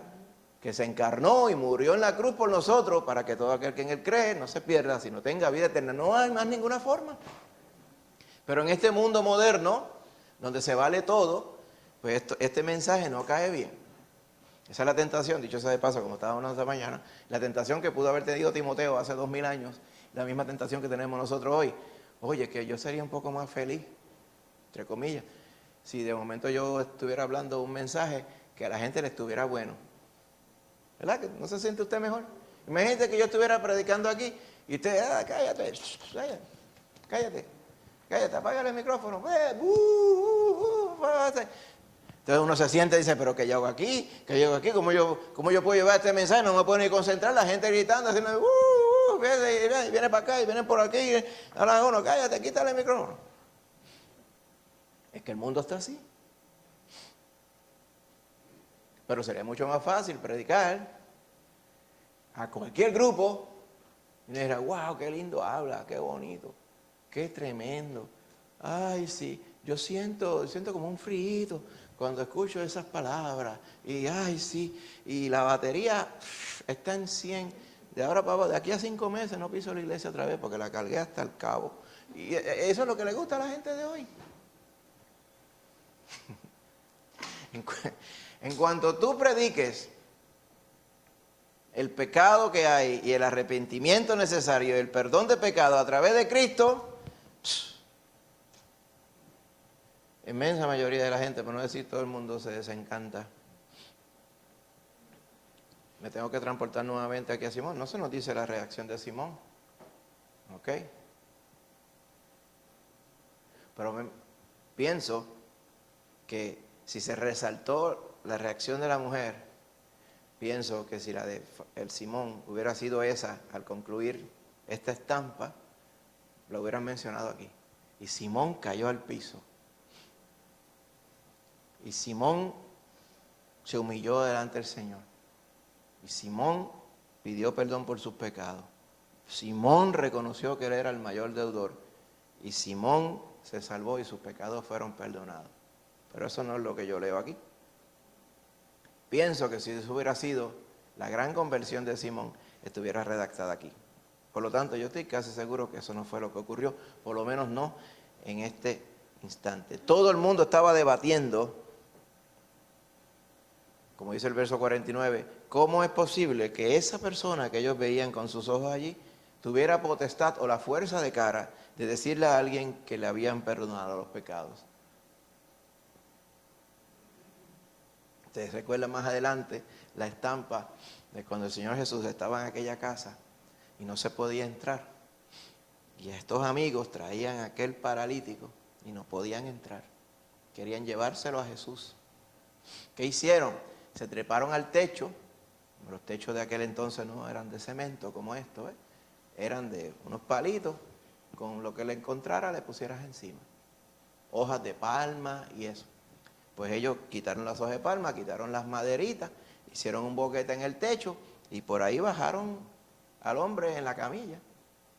que se encarnó y murió en la cruz por nosotros, para que todo aquel que en Él cree no se pierda, sino tenga vida eterna. No hay más ninguna forma. Pero en este mundo moderno, donde se vale todo, pues este mensaje no cae bien. Esa es la tentación, dicho sea de paso, como estábamos hablando esta mañana, la tentación que pudo haber tenido Timoteo hace 2000 años, la misma tentación que tenemos nosotros hoy. Oye, que yo sería un poco más feliz, entre comillas, si de momento yo estuviera hablando un mensaje que a la gente le estuviera bueno. ¿Verdad? ¿Que no se siente usted mejor? Imagínate que yo estuviera predicando aquí y usted, cállate, apágale el micrófono. Entonces uno se siente y dice, pero ¿qué yo hago aquí? ¿Cómo yo puedo llevar este mensaje? No me puedo ni concentrar, la gente gritando, haciendo, viene para acá y viene por aquí. Ahora uno, cállate, quítale el micrófono. Es que el mundo está así. Pero sería mucho más fácil predicar a cualquier grupo y me dirá, wow, qué lindo habla, qué bonito, qué tremendo. Ay, sí, yo siento como un frío cuando escucho esas palabras, y ay sí, y la batería está en 100, de aquí a 5 meses no piso la iglesia otra vez porque la cargué hasta el cabo. Y eso es lo que le gusta a la gente de hoy. En cuanto tú prediques el pecado que hay y el arrepentimiento necesario, el perdón de pecado a través de Cristo, inmensa mayoría de la gente, por no decir todo el mundo, se desencanta. Me tengo que transportar nuevamente aquí a Simón. No se nos dice la reacción de Simón. ¿Ok? Pero pienso que si se resaltó la reacción de la mujer, pienso que si la de el Simón hubiera sido esa al concluir esta estampa, lo hubieran mencionado aquí. Y Simón cayó al piso. Y Simón se humilló delante del Señor. Y Simón pidió perdón por sus pecados. Simón reconoció que él era el mayor deudor. Y Simón se salvó y sus pecados fueron perdonados. Pero eso no es lo que yo leo aquí. Pienso que si eso hubiera sido la gran conversión de Simón, estuviera redactada aquí. Por lo tanto, yo estoy casi seguro que eso no fue lo que ocurrió, por lo menos no en este instante. Todo el mundo estaba debatiendo, como dice el verso 49, ¿cómo es posible que esa persona que ellos veían con sus ojos allí tuviera potestad o la fuerza de cara de decirle a alguien que le habían perdonado los pecados? Ustedes recuerdan más adelante la estampa de cuando el Señor Jesús estaba en aquella casa y no se podía entrar. Y estos amigos traían a aquel paralítico y no podían entrar. Querían llevárselo a Jesús. ¿Qué hicieron? Se treparon al techo. Los techos de aquel entonces no eran de cemento como esto, ¿eh? Eran de unos palitos, con lo que le encontrara le pusieras encima. Hojas de palma y eso. Pues ellos quitaron las hojas de palma, quitaron las maderitas, hicieron un boquete en el techo y por ahí bajaron al hombre en la camilla,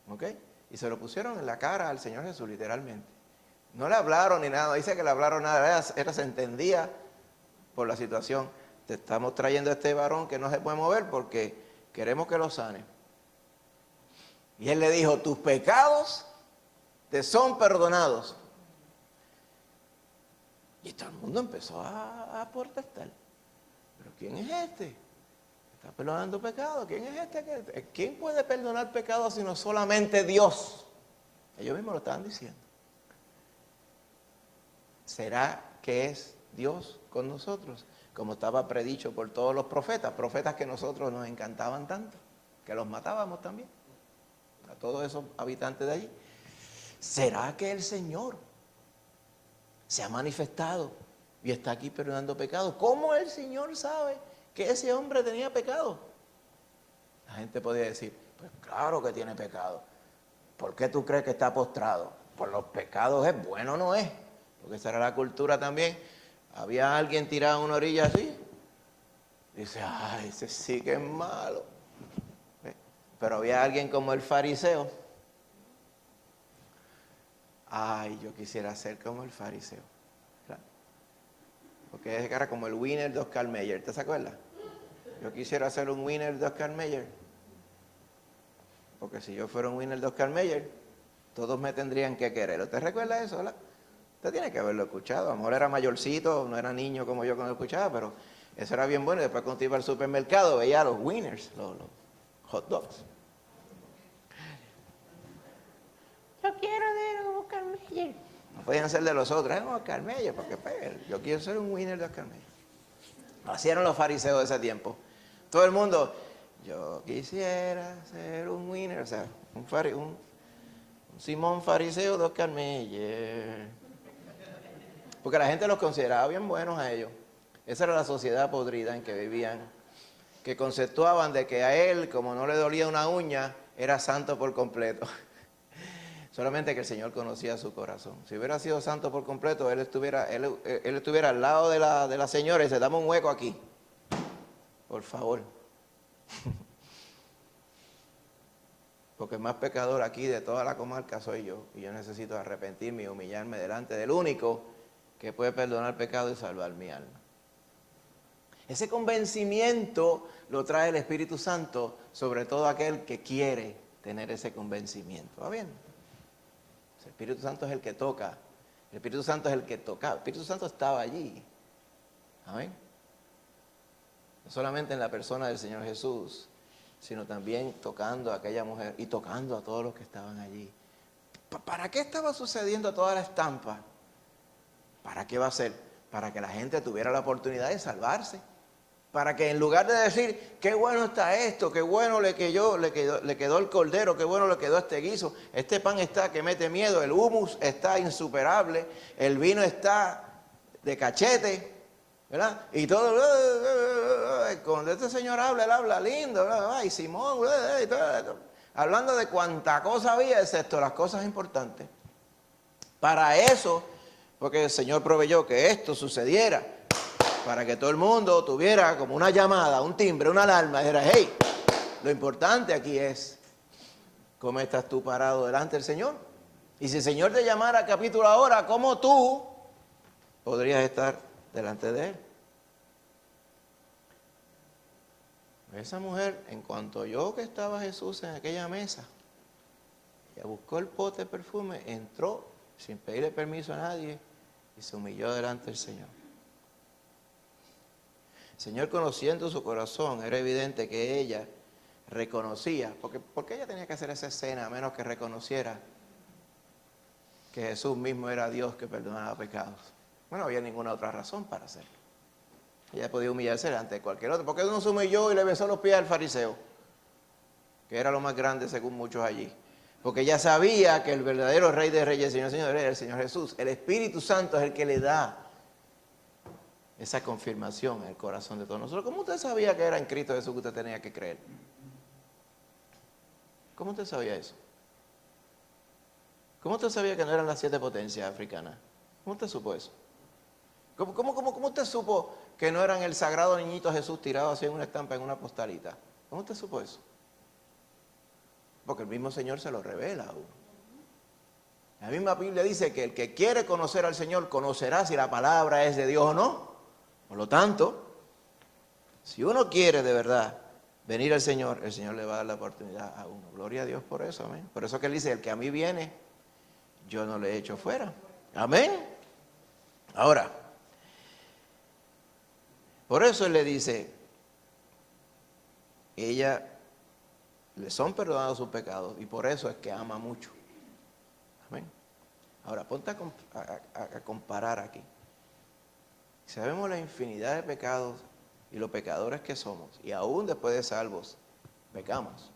¿ok? Y se lo pusieron en la cara al Señor Jesús, literalmente. No le hablaron ni nada, dice que le hablaron nada, se entendía por la situación. Te estamos trayendo a este varón que no se puede mover porque queremos que lo sane. Y él le dijo, tus pecados te son perdonados. Y todo el mundo empezó a protestar. ¿Pero quién es este? ¿Está perdonando pecados? ¿Quién es este? ¿Quién puede perdonar pecados sino solamente Dios? Ellos mismos lo estaban diciendo. ¿Será que es Dios con nosotros? Como estaba predicho por todos los profetas que nosotros nos encantaban tanto, que los matábamos también, a todos esos habitantes de allí. ¿Será que el Señor se ha manifestado y está aquí perdonando pecados? ¿Cómo el Señor sabe que ese hombre tenía pecado? La gente podía decir, pues claro que tiene pecado. ¿Por qué tú crees que está postrado? Por los pecados es bueno, no es. Porque esa era la cultura también. Había alguien tirado en una orilla así. Dice, ay, ese sí que es malo. Pero había alguien como el fariseo. Ay, yo quisiera ser como el fariseo. Claro. Porque era como el winner de Oscar Mayer. ¿Te acuerdas? Yo quisiera ser un winner de Oscar Mayer. Porque si yo fuera un winner de Oscar Mayer, todos me tendrían que querer. ¿Usted recuerda eso, verdad? Usted tiene que haberlo escuchado. A lo mejor era mayorcito, no era niño como yo cuando lo escuchaba, pero eso era bien bueno. Y después cuando iba al supermercado veía a los winners, los hot dogs. Yo quiero ser un Oscar Mayer. No podían ser de los otros, era un Oscar Mayer, porque yo quiero ser un winner de Oscar Mayer. Así eran los fariseos de ese tiempo. Todo el mundo, yo quisiera ser un winner, o sea, un Simón fariseo de Oscar Mayer. Porque la gente los consideraba bien buenos a ellos. Esa era la sociedad podrida en que vivían, que conceptuaban de que a él, como no le dolía una uña, era santo por completo. Solamente que el Señor conocía su corazón. Si hubiera sido santo por completo, él estuviera al lado de la señora y se dame un hueco aquí. Por favor. Porque el más pecador aquí de toda la comarca soy yo. Y yo necesito arrepentirme y humillarme delante del único que puede perdonar pecado y salvar mi alma. Ese convencimiento lo trae el Espíritu Santo sobre todo aquel que quiere tener ese convencimiento. ¿Va bien? El Espíritu Santo es el que toca. El Espíritu Santo es el que tocaba. El Espíritu Santo estaba allí. Amén. No solamente en la persona del Señor Jesús, sino también tocando a aquella mujer y tocando a todos los que estaban allí. ¿Para qué estaba sucediendo toda la estampa? ¿Para qué va a ser? Para que la gente tuviera la oportunidad de salvarse. Para que en lugar de decir, qué bueno está esto, qué bueno le quedó el cordero, qué bueno le quedó este guiso, este pan está que mete miedo, el hummus está insuperable, el vino está de cachete, ¿verdad? Y todo, cuando este señor habla, él habla lindo, y Simón, y todo, hablando de cuánta cosa había, excepto las cosas importantes. Para eso, porque el Señor proveyó que esto sucediera, para que todo el mundo tuviera como una llamada, un timbre, una alarma, y dijera, hey, lo importante aquí es cómo estás tú parado delante del Señor. Y si el Señor te llamara a capítulo ahora, ¿cómo tú podrías estar delante de Él? Esa mujer, en cuanto oyó que estaba Jesús en aquella mesa, ella buscó el pote de perfume, entró sin pedirle permiso a nadie y se humilló delante del Señor. El Señor, conociendo su corazón, era evidente que ella reconocía, porque ella tenía que hacer esa escena a menos que reconociera que Jesús mismo era Dios que perdonaba pecados. Bueno, no había ninguna otra razón para hacerlo. Ella podía humillarse delante de cualquier otro. ¿Por qué uno se humilló y le besó los pies al fariseo? Que era lo más grande según muchos allí. Porque ella sabía que el verdadero Rey de Reyes, Señor de Señores, era el Señor Jesús. El Espíritu Santo es el que le da esa confirmación en el corazón de todos nosotros. ¿Cómo usted sabía que era en Cristo Jesús que usted tenía que creer? ¿Cómo usted sabía eso? ¿Cómo usted sabía que no eran las 7 potencias africanas? ¿Cómo usted supo eso? ¿Cómo usted supo que no eran el sagrado niñito Jesús tirado así en una estampa, en una postalita? ¿Cómo usted supo eso? Porque el mismo Señor se lo revela a uno. La misma Biblia dice que el que quiere conocer al Señor conocerá si la palabra es de Dios o no. Por lo tanto, si uno quiere de verdad venir al Señor, el Señor le va a dar la oportunidad a uno. Gloria a Dios por eso, amén. Por eso que Él dice, el que a mí viene, yo no le echo fuera. Amén. Ahora, por eso Él le dice, ella le son perdonados sus pecados y por eso es que ama mucho. Amén. Ahora, ponte a comparar aquí. Sabemos la infinidad de pecados y los pecadores que somos, y aún después de salvos, pecamos.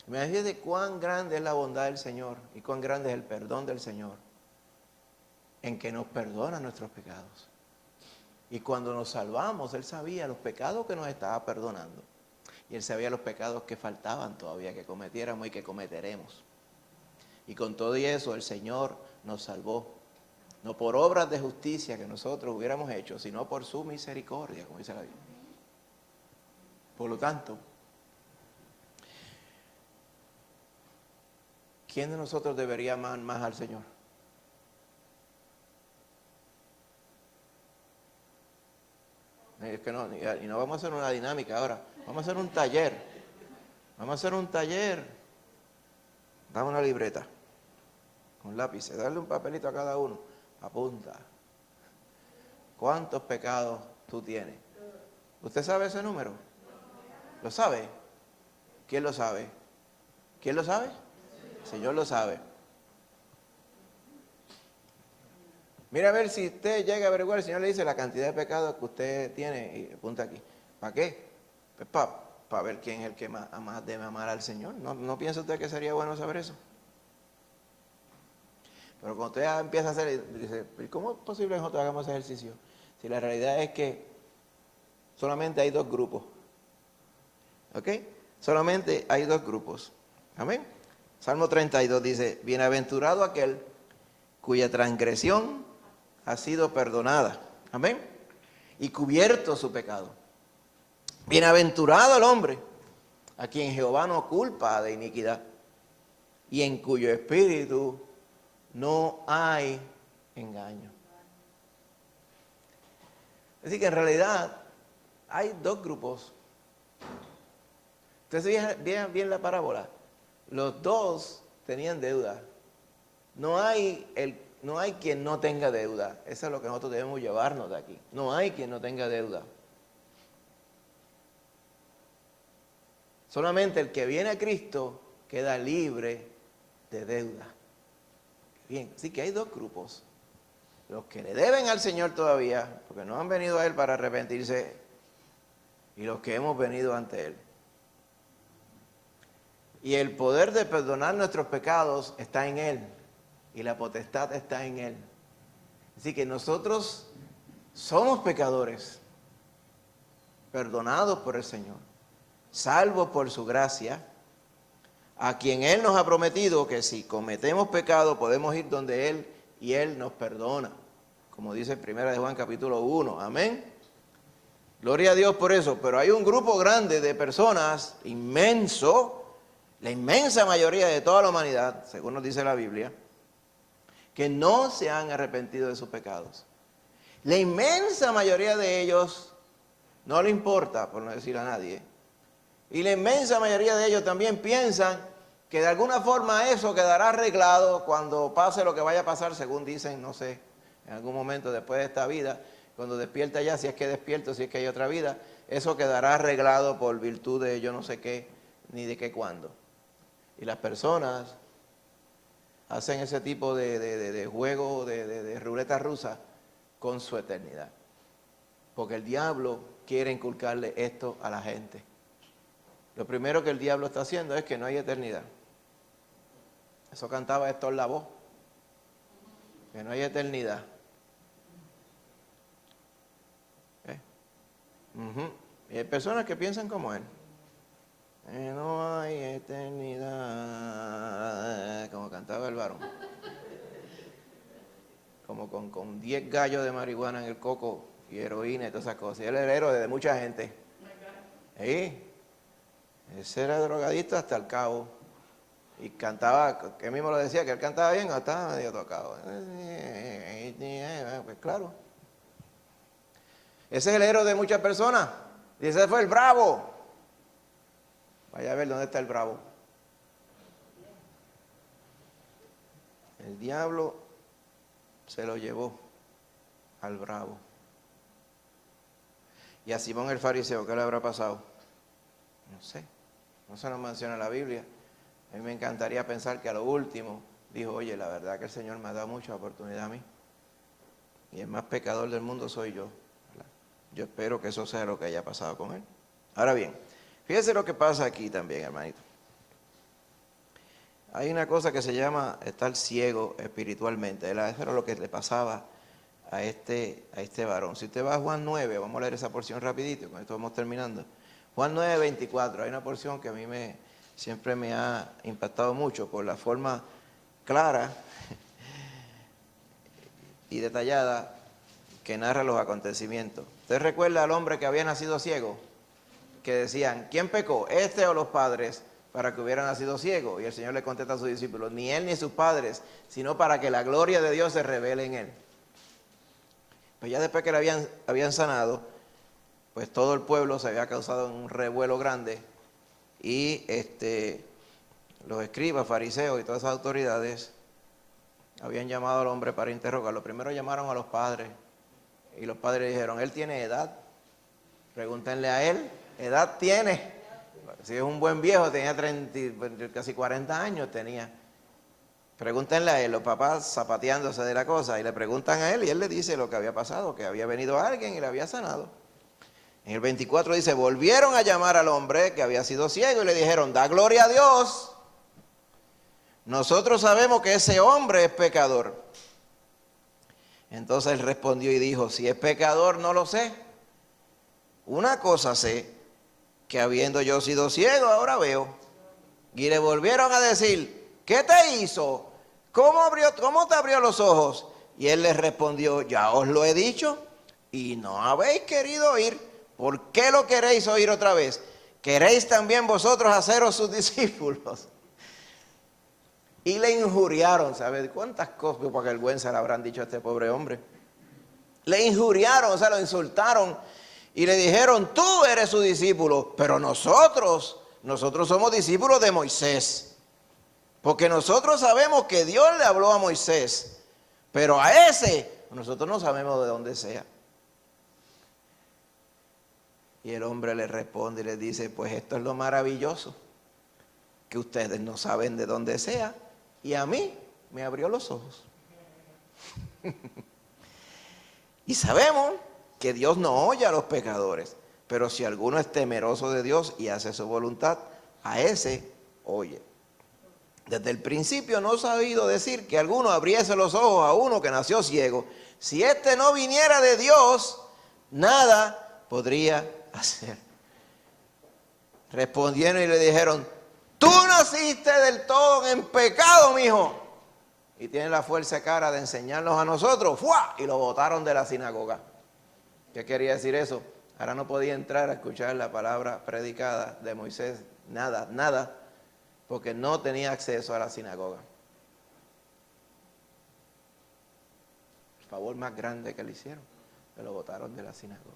Imagínate cuán grande es la bondad del Señor y cuán grande es el perdón del Señor en que nos perdona nuestros pecados. Y cuando nos salvamos, Él sabía los pecados que nos estaba perdonando. Y Él sabía los pecados que faltaban todavía que cometiéramos y que cometeremos. Y con todo y eso, el Señor nos salvó. No por obras de justicia que nosotros hubiéramos hecho, sino por su misericordia, como dice la Biblia. Por lo tanto, ¿quién de nosotros debería amar más al Señor? Es que no, y no vamos a hacer una dinámica ahora, vamos a hacer un taller. Vamos a hacer un taller. Dame una libreta con lápices, darle un papelito a cada uno. Apunta. ¿Cuántos pecados tú tienes? ¿Usted sabe ese número? ¿Lo sabe? ¿Quién lo sabe? ¿Quién lo sabe? El Señor lo sabe. Mira a ver si usted llega a averiguar, el Señor le dice la cantidad de pecados que usted tiene y apunta aquí. ¿Para qué? Pues para ver quién es el que más debe amar al Señor. ¿No piensa usted que sería bueno saber eso? Pero cuando usted empieza a hacer, dice, ¿cómo es posible que nosotros hagamos ese ejercicio? Si la realidad es que solamente hay 2 grupos. ¿Ok? Solamente hay 2 grupos. Amén. Salmo 32 dice, bienaventurado aquel cuya transgresión ha sido perdonada. Amén. Y cubierto su pecado. Bienaventurado el hombre a quien Jehová no culpa de iniquidad y en cuyo espíritu no hay engaño. Así que en realidad hay dos grupos. Ustedes vean bien la parábola. Los dos tenían deuda. No hay quien no tenga deuda. Eso es lo que nosotros debemos llevarnos de aquí. No hay quien no tenga deuda. Solamente el que viene a Cristo queda libre de deuda. Bien, así que hay dos grupos. Los que le deben al Señor todavía, porque no han venido a Él para arrepentirse, y los que hemos venido ante Él. Y el poder de perdonar nuestros pecados está en Él, y la potestad está en Él. Así que nosotros somos pecadores, perdonados por el Señor, salvos por su gracia, a quien Él nos ha prometido que si cometemos pecado podemos ir donde Él y Él nos perdona, como dice 1 de Juan capítulo 1, amén. Gloria a Dios por eso, pero hay un grupo grande de personas, inmenso, la inmensa mayoría de toda la humanidad, según nos dice la Biblia, que no se han arrepentido de sus pecados. La inmensa mayoría de ellos no le importa, por no decir a nadie, y la inmensa mayoría de ellos también piensan que de alguna forma eso quedará arreglado cuando pase lo que vaya a pasar, según dicen, no sé, en algún momento después de esta vida, cuando despierta ya, si es que despierto, si es que hay otra vida, eso quedará arreglado por virtud de yo no sé qué, ni de qué cuándo. Y las personas hacen ese tipo de juego, de ruleta rusa con su eternidad. Porque el diablo quiere inculcarle esto a la gente. Lo primero que el diablo está haciendo es que no hay eternidad. Eso cantaba Héctor Lavoe, que no hay eternidad. Y hay personas que piensan como él. No hay eternidad, como cantaba el varón. Como con 10 gallos de marihuana en el coco y heroína y todas esas cosas. Y él era el héroe de mucha gente. ¿Sí? Ese era drogadicto hasta el cabo. Y cantaba, que mismo lo decía, que él cantaba bien o estaba medio tocado. Pues claro. Ese es el héroe de muchas personas. Y ese fue el bravo. Vaya a ver dónde está el bravo. El diablo se lo llevó al bravo. Y a Simón el fariseo, ¿qué le habrá pasado? No sé, no se nos menciona en la Biblia. A mí me encantaría pensar que a lo último dijo, oye, la verdad que el Señor me ha dado mucha oportunidad a mí. Y el más pecador del mundo soy yo. Yo espero que eso sea lo que haya pasado con él. Ahora bien, fíjese lo que pasa aquí también, hermanito. Hay una cosa que se llama estar ciego espiritualmente. Eso era lo que le pasaba a este varón. Si usted va a Juan 9, vamos a leer esa porción rapidito, con esto vamos terminando. Juan 9, 24, hay una porción que a mí siempre me ha impactado mucho por la forma clara y detallada que narra los acontecimientos. ¿Usted recuerda al hombre que había nacido ciego? Que decían, ¿quién pecó? ¿Este o los padres? Para que hubiera nacido ciego. Y el Señor le contesta a sus discípulos, ni él ni sus padres, sino para que la gloria de Dios se revele en él. Pues ya después que le habían sanado, pues todo el pueblo se había causado un revuelo grande y los escribas, fariseos y todas esas autoridades habían llamado al hombre para interrogarlo. Primero llamaron a los padres y los padres dijeron, él tiene edad, pregúntenle a él, edad tiene. Si es un buen viejo, tenía casi 40 años tenía. Pregúntenle a él, los papás zapateándose de la cosa, y le preguntan a él y él le dice lo que había pasado, que había venido alguien y le había sanado. En el 24 dice, volvieron a llamar al hombre que había sido ciego y le dijeron, da gloria a Dios. Nosotros sabemos que ese hombre es pecador. Entonces él respondió y dijo, si es pecador no lo sé. Una cosa sé, que habiendo yo sido ciego, ahora veo. Y le volvieron a decir, ¿qué te hizo? ¿Cómo te abrió los ojos? Y él les respondió, ya os lo he dicho y no habéis querido oír. ¿Por qué lo queréis oír otra vez? ¿Queréis también vosotros haceros sus discípulos? y le injuriaron. ¿Sabe cuántas cosas por vergüenza le habrán dicho a este pobre hombre? Le injuriaron, o sea, lo insultaron y le dijeron, tú eres su discípulo, pero nosotros somos discípulos de Moisés. Porque nosotros sabemos que Dios le habló a Moisés, pero a ese nosotros no sabemos de dónde sea. Y el hombre le responde y le dice, pues esto es lo maravilloso, que ustedes no saben de dónde sea, y a mí me abrió los ojos. Y sabemos que Dios no oye a los pecadores, pero si alguno es temeroso de Dios y hace su voluntad, a ese oye. Desde el principio no he sabido decir que alguno abriese los ojos a uno que nació ciego. Si éste no viniera de Dios, nada podría hacer. Respondieron y le dijeron, tú naciste del todo en pecado, mijo, y tienes la fuerza cara de enseñarnos a nosotros. ¡Fua! Y lo botaron de la sinagoga. ¿Qué quería decir eso? Ahora no podía entrar a escuchar la palabra predicada de Moisés, nada, porque no tenía acceso a la sinagoga. El favor más grande que le hicieron, que lo botaron de la sinagoga.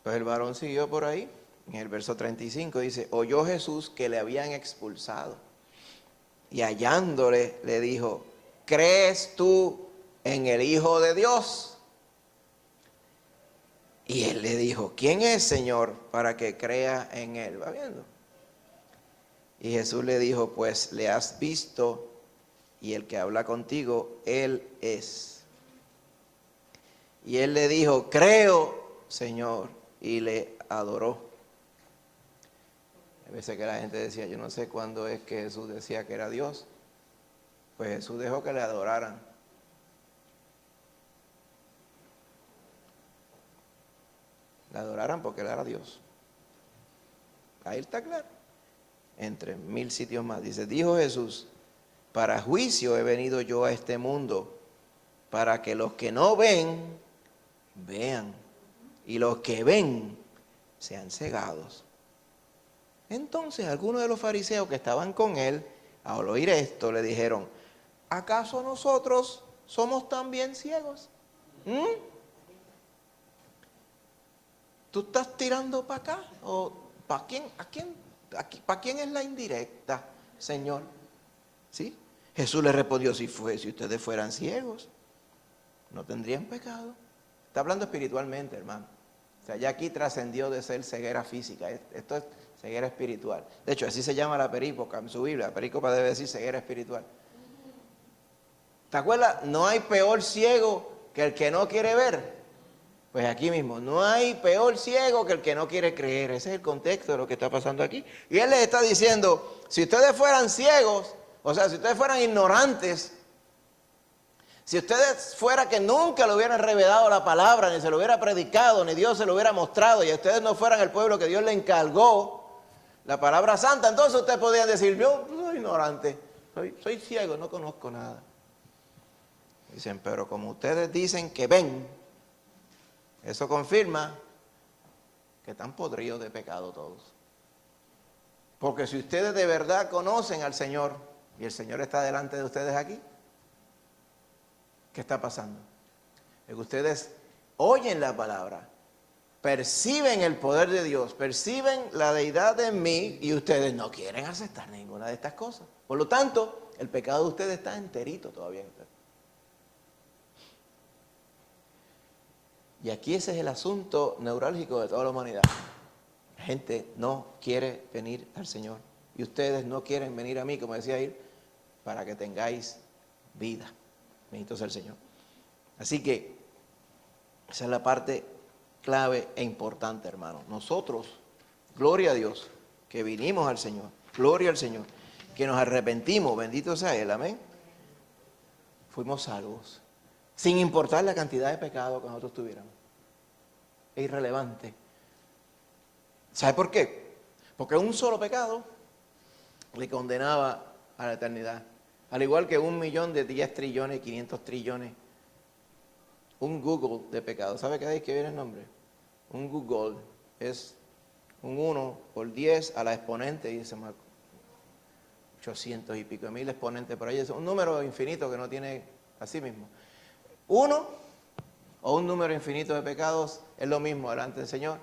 Pues el varón siguió por ahí, en el verso 35 dice, oyó Jesús que le habían expulsado, y hallándole le dijo, ¿crees tú en el Hijo de Dios? Y él le dijo, ¿quién es, Señor, para que crea en él? ¿Va viendo? Y Jesús le dijo, pues le has visto, y el que habla contigo, él es. Y él le dijo, creo, Señor, y le adoró. A veces que la gente decía, yo no sé cuándo es que Jesús decía que era Dios. Pues Jesús dejó que le adoraran. Le adoraran porque él era Dios. Ahí está claro. Entre 1000 sitios más. Dice, dijo Jesús, para juicio he venido yo a este mundo, para que los que no ven, vean, y los que ven, sean cegados. Entonces algunos de los fariseos que estaban con él, al oír esto, le dijeron, ¿acaso nosotros somos también ciegos? ¿Tú estás tirando para acá? ¿O para quién? ¿Para quién es la indirecta, Señor? ¿Sí? Jesús le respondió, si ustedes fueran ciegos, no tendrían pecado. Está hablando espiritualmente, hermano. O sea, ya aquí trascendió de ser ceguera física. Esto es ceguera espiritual. De hecho, así se llama la perícopa en su Biblia. La perícopa debe decir ceguera espiritual. ¿Te acuerdas? No hay peor ciego que el que no quiere ver. Pues aquí mismo, no hay peor ciego que el que no quiere creer. Ese es el contexto de lo que está pasando aquí. Y él les está diciendo, si ustedes fueran ciegos, o sea, si ustedes fueran ignorantes, si ustedes fuera que nunca le hubieran revelado la palabra, ni se lo hubiera predicado, ni Dios se lo hubiera mostrado, y ustedes no fueran el pueblo que Dios le encargó, la palabra santa, entonces ustedes podrían decir, yo soy ignorante, soy ciego, no conozco nada. Dicen, pero como ustedes dicen que ven, eso confirma que están podridos de pecado todos. Porque si ustedes de verdad conocen al Señor, y el Señor está delante de ustedes aquí, ¿qué está pasando? Es que ustedes oyen la palabra, perciben el poder de Dios, perciben la deidad en mí, y ustedes no quieren aceptar ninguna de estas cosas. Por lo tanto, el pecado de ustedes está enterito todavía en ustedes. Y aquí ese es el asunto neurálgico de toda la humanidad. La gente no quiere venir al Señor. Y ustedes no quieren venir a mí, como decía él, para que tengáis vida. Bendito sea el Señor. Así que esa es la parte clave e importante, hermano. Nosotros, gloria a Dios, que vinimos al Señor, gloria al Señor, que nos arrepentimos, bendito sea Él, amén. Fuimos salvos. Sin importar la cantidad de pecado que nosotros tuviéramos. Es irrelevante. ¿Sabe por qué? Porque un solo pecado le condenaba a la eternidad. Al igual que 1.010 trillones, 500 trillones. Un Google de pecado. ¿Sabe qué viene el nombre? Un Google es un 1 por 10 a la exponente y se marcó. 800 y pico de mil exponentes por ahí. Es un número infinito que no tiene así mismo. Uno o un número infinito de pecados es lo mismo delante del Señor,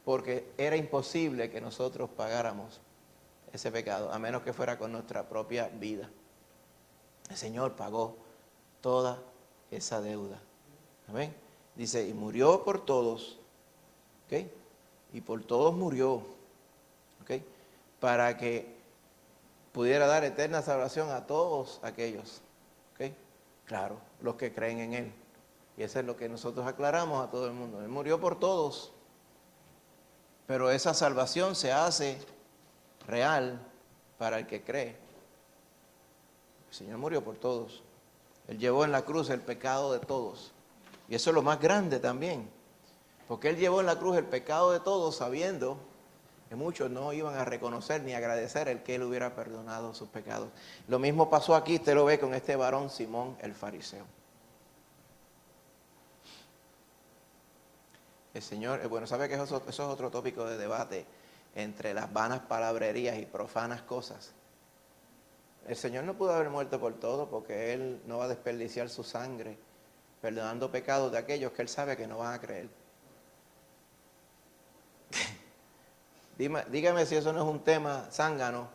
porque era imposible que nosotros pagáramos ese pecado, a menos que fuera con nuestra propia vida. El Señor pagó toda esa deuda. Amén. Dice, y murió por todos, ¿ok? Y por todos murió, ¿ok? Para que pudiera dar eterna salvación a todos aquellos, ¿ok? Claro, los que creen en Él. Y eso es lo que nosotros aclaramos a todo el mundo. Él murió por todos, pero esa salvación se hace real para el que cree. El Señor murió por todos. Él llevó en la cruz el pecado de todos. Y eso es lo más grande también. Porque Él llevó en la cruz el pecado de todos sabiendo que muchos no iban a reconocer ni agradecer el que Él hubiera perdonado sus pecados. Lo mismo pasó aquí, usted lo ve con este varón Simón el fariseo. El Señor, bueno, sabe que eso es otro tópico de debate entre las vanas palabrerías y profanas cosas. El Señor no pudo haber muerto por todo porque Él no va a desperdiciar su sangre perdonando pecados de aquellos que Él sabe que no van a creer. Dígame si eso no es un tema zángano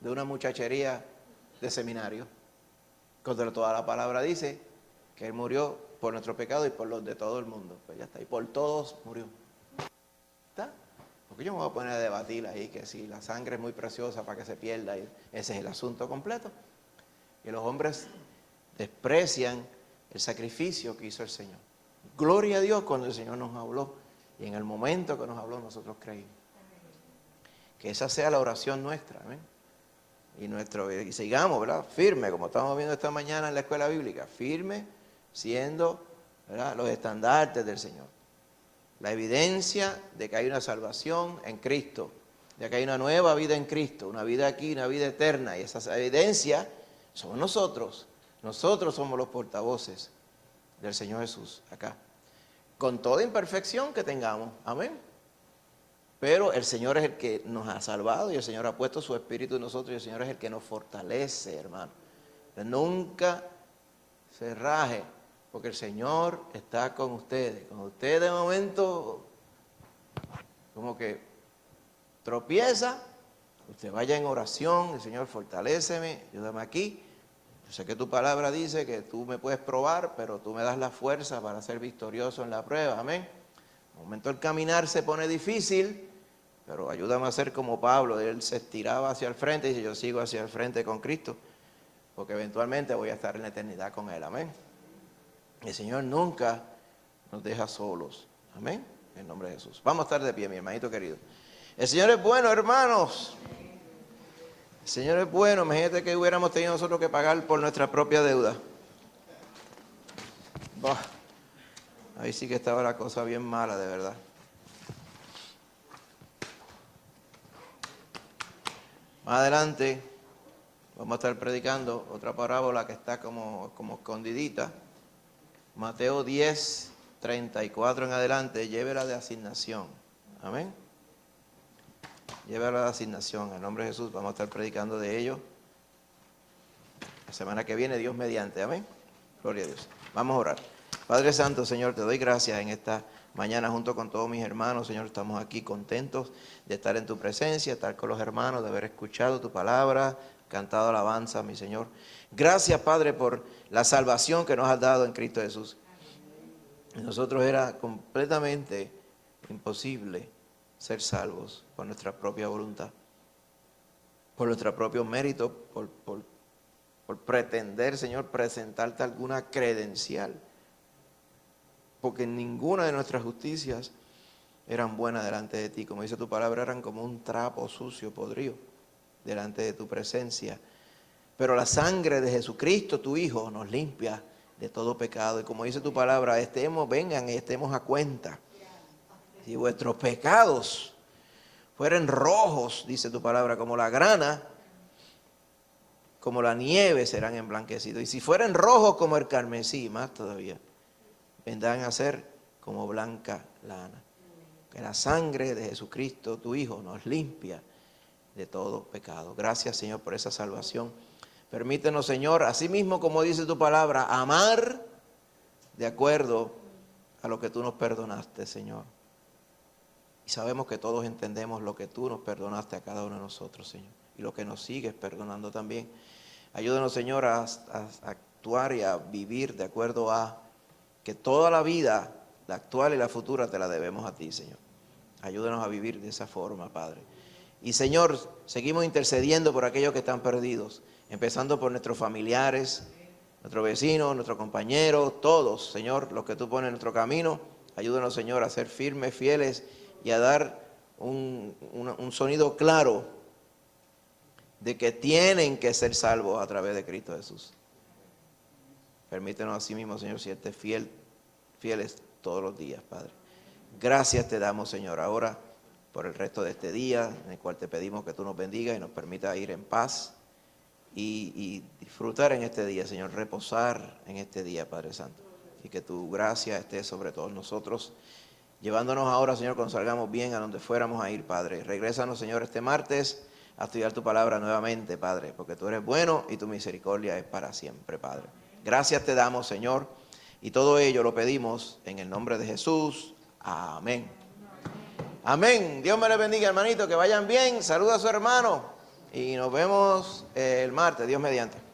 de una muchachería de seminario. Contra toda la palabra dice que Él murió por nuestro pecado y por los de todo el mundo. Pues ya está, y por todos murió. ¿Está? Porque yo me voy a poner a debatir ahí que si la sangre es muy preciosa para que se pierda, y ese es el asunto completo. Y los hombres desprecian el sacrificio que hizo el Señor. Gloria a Dios cuando el Señor nos habló, y en el momento que nos habló nosotros creímos. Que esa sea la oración nuestra, ¿amén? Y sigamos, ¿verdad? Firme, como estamos viendo esta mañana en la escuela bíblica, firme, siendo, ¿verdad?, los estandartes del Señor. La evidencia de que hay una salvación en Cristo, de que hay una nueva vida en Cristo, una vida aquí, una vida eterna. Y esa evidencia somos nosotros. Nosotros somos los portavoces del Señor Jesús acá. Con toda imperfección que tengamos. Amén. Pero el Señor es el que nos ha salvado y el Señor ha puesto su Espíritu en nosotros y el Señor es el que nos fortalece, hermano. Nunca se raje, porque el Señor está con ustedes. Cuando usted de momento como que tropieza, usted vaya en oración, el Señor fortaléceme, ayúdame aquí. Yo sé que tu palabra dice que tú me puedes probar, pero tú me das la fuerza para ser victorioso en la prueba, amén. En un momento el caminar se pone difícil, pero ayúdame a ser como Pablo, él se estiraba hacia el frente y dice, yo sigo hacia el frente con Cristo, porque eventualmente voy a estar en la eternidad con Él, amén. El Señor nunca nos deja solos, amén, en el nombre de Jesús. Vamos a estar de pie, mi hermanito querido. El Señor es bueno, hermanos. El Señor es bueno. Imagínate que hubiéramos tenido nosotros que pagar por nuestra propia deuda. Bah, ahí sí que estaba la cosa bien mala, de verdad. Más adelante vamos a estar predicando otra parábola que está como escondidita. Mateo 10, 34 en adelante, llévela de asignación. Amén. Llévela de asignación. En nombre de Jesús vamos a estar predicando de ello. La semana que viene, Dios mediante. Amén. Gloria a Dios. Vamos a orar. Padre Santo, Señor, te doy gracias en esta mañana junto con todos mis hermanos. Señor, estamos aquí contentos de estar en tu presencia, estar con los hermanos, de haber escuchado tu palabra, cantado alabanza, mi Señor. Gracias, Padre, por la salvación que nos has dado en Cristo Jesús. Nosotros era completamente imposible ser salvos por nuestra propia voluntad, por nuestro propio mérito, por pretender, Señor, presentarte alguna credencial. Porque ninguna de nuestras justicias eran buenas delante de ti. Como dice tu palabra, eran como un trapo sucio, podrido, delante de tu presencia. Pero la sangre de Jesucristo, tu Hijo, nos limpia de todo pecado. Y como dice tu palabra, vengan y estemos a cuenta. Si vuestros pecados fueren rojos, dice tu palabra, como la grana, como la nieve serán emblanquecidos. Y si fueren rojos como el carmesí, más todavía, vendrán a ser como blanca lana. Que la sangre de Jesucristo, tu Hijo, nos limpia de todo pecado. Gracias, Señor, por esa salvación. Permítenos, Señor, así mismo como dice tu palabra, amar de acuerdo a lo que tú nos perdonaste, Señor. Y sabemos que todos entendemos lo que tú nos perdonaste a cada uno de nosotros, Señor. Y lo que nos sigues perdonando también. Ayúdanos, Señor, a actuar y a vivir de acuerdo a que toda la vida, la actual y la futura, te la debemos a ti, Señor. Ayúdanos a vivir de esa forma, Padre. Y, Señor, seguimos intercediendo por aquellos que están perdidos, empezando por nuestros familiares, nuestros vecinos, nuestros compañeros, todos, Señor, los que tú pones en nuestro camino. Ayúdanos, Señor, a ser firmes, fieles y a dar un sonido claro de que tienen que ser salvos a través de Cristo Jesús. Permítenos así mismo, Señor, sierte fieles todos los días, Padre. Gracias te damos, Señor, ahora por el resto de este día, en el cual te pedimos que tú nos bendigas y nos permitas ir en paz y disfrutar en este día, Señor, reposar en este día, Padre Santo. Y que tu gracia esté sobre todos nosotros, llevándonos ahora, Señor, cuando salgamos bien a donde fuéramos a ir, Padre. Regrésanos, Señor, este martes a estudiar tu palabra nuevamente, Padre, porque tú eres bueno y tu misericordia es para siempre, Padre. Gracias te damos, Señor, y todo ello lo pedimos en el nombre de Jesús. Amén. Amén. Dios me les bendiga, hermanito, que vayan bien. Saluda a su hermano y nos vemos el martes, Dios mediante.